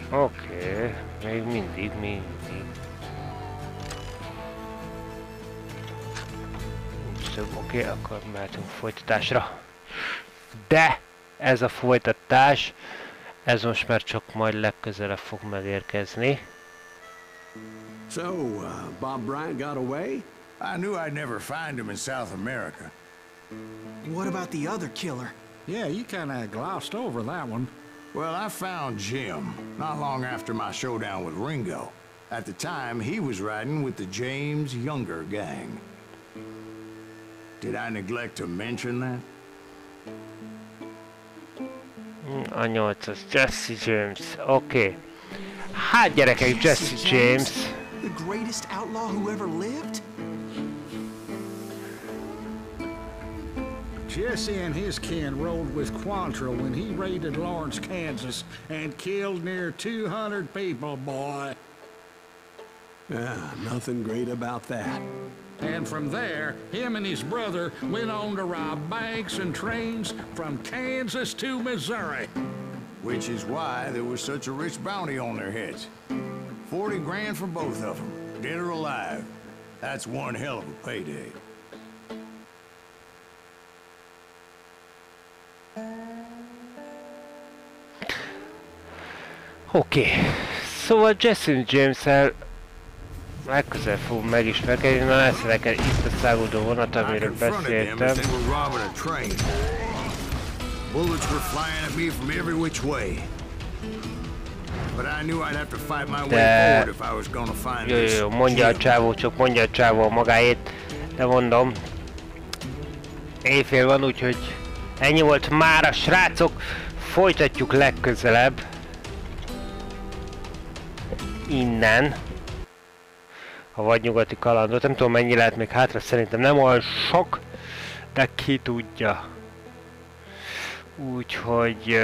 Oké, még mindig. Oké, akkor mehetünk folytatásra. De ez a folytatás, ez most már csak majd legközelebb fog megérkezni. So, Bob Bryant got away? I knew I'd never find him in South America. What about the other killer? Yeah, you kinda glossed over that one. Well, I found Jim not long after my showdown with Ringo. At the time, he was riding with the James Younger gang. Did I neglect to mention that? A 8-as, Jesse James, oké. Hát gyerekek, Jesse James. The greatest outlaw who ever lived? Jesse and his kin rode with Quantrill when he raided Lawrence, Kansas, and killed near 200 people, boy. Nothing great about that. And from there, him and his brother went on to rob banks and trains from Kansas to Missouri. Which is why there was such a rich bounty on their heads. 40 grand for both of them, dead or alive. That's one hell of a payday. Oké. Szóval Jesse James-el legközelebb fogunk megismerkedni, na lesz nekem itt a száguldó vonat, amiről beszéltem. De... Jó, mondja a csávó, csak mondja a csávó a magáét, de mondom, éjfél van, úgyhogy ennyi volt mára, srácok, folytatjuk legközelebb. Innen. A vadnyugati kalandot, nem tudom mennyi lehet még hátra, szerintem nem olyan sok, de ki tudja. Úgyhogy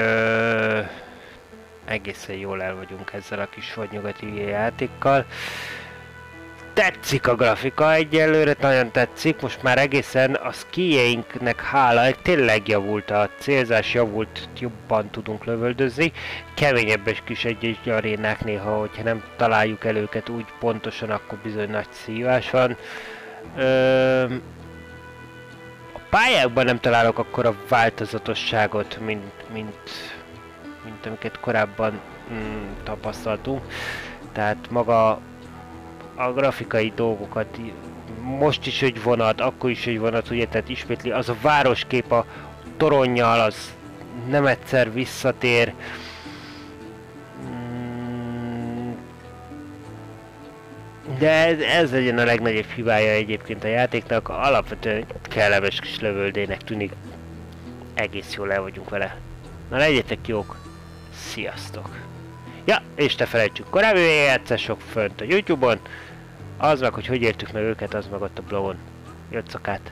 egészen jól el vagyunk ezzel a kis vadnyugati játékkal. Tetszik a grafika egyelőre, nagyon tetszik, most már egészen a skijeinknek hála, tényleg javult a célzás, javult, jobban tudunk lövöldözni. Keményebbes kis egy arénák néha, hogyha nem találjuk el őket úgy pontosan, akkor bizony nagy szívás van. A pályákban nem találok akkor a változatosságot, mint amiket korábban tapasztaltunk. Tehát maga a grafikai dolgokat, most is egy vonat, akkor is egy vonat, ugye, tehát ismétli, az a városkép a toronnyal, az nem egyszer visszatér. De ez legyen a legnagyobb hibája egyébként a játéknak, alapvetően kellemes kis lövöldének tűnik, egész jól el vagyunk vele. Na legyetek jók, sziasztok! Ja, és ne felejtsük, korábbi végigjátszások fönt a YouTube-on, az meg, hogy értük meg őket, az meg ott a blogon. Jött szakát!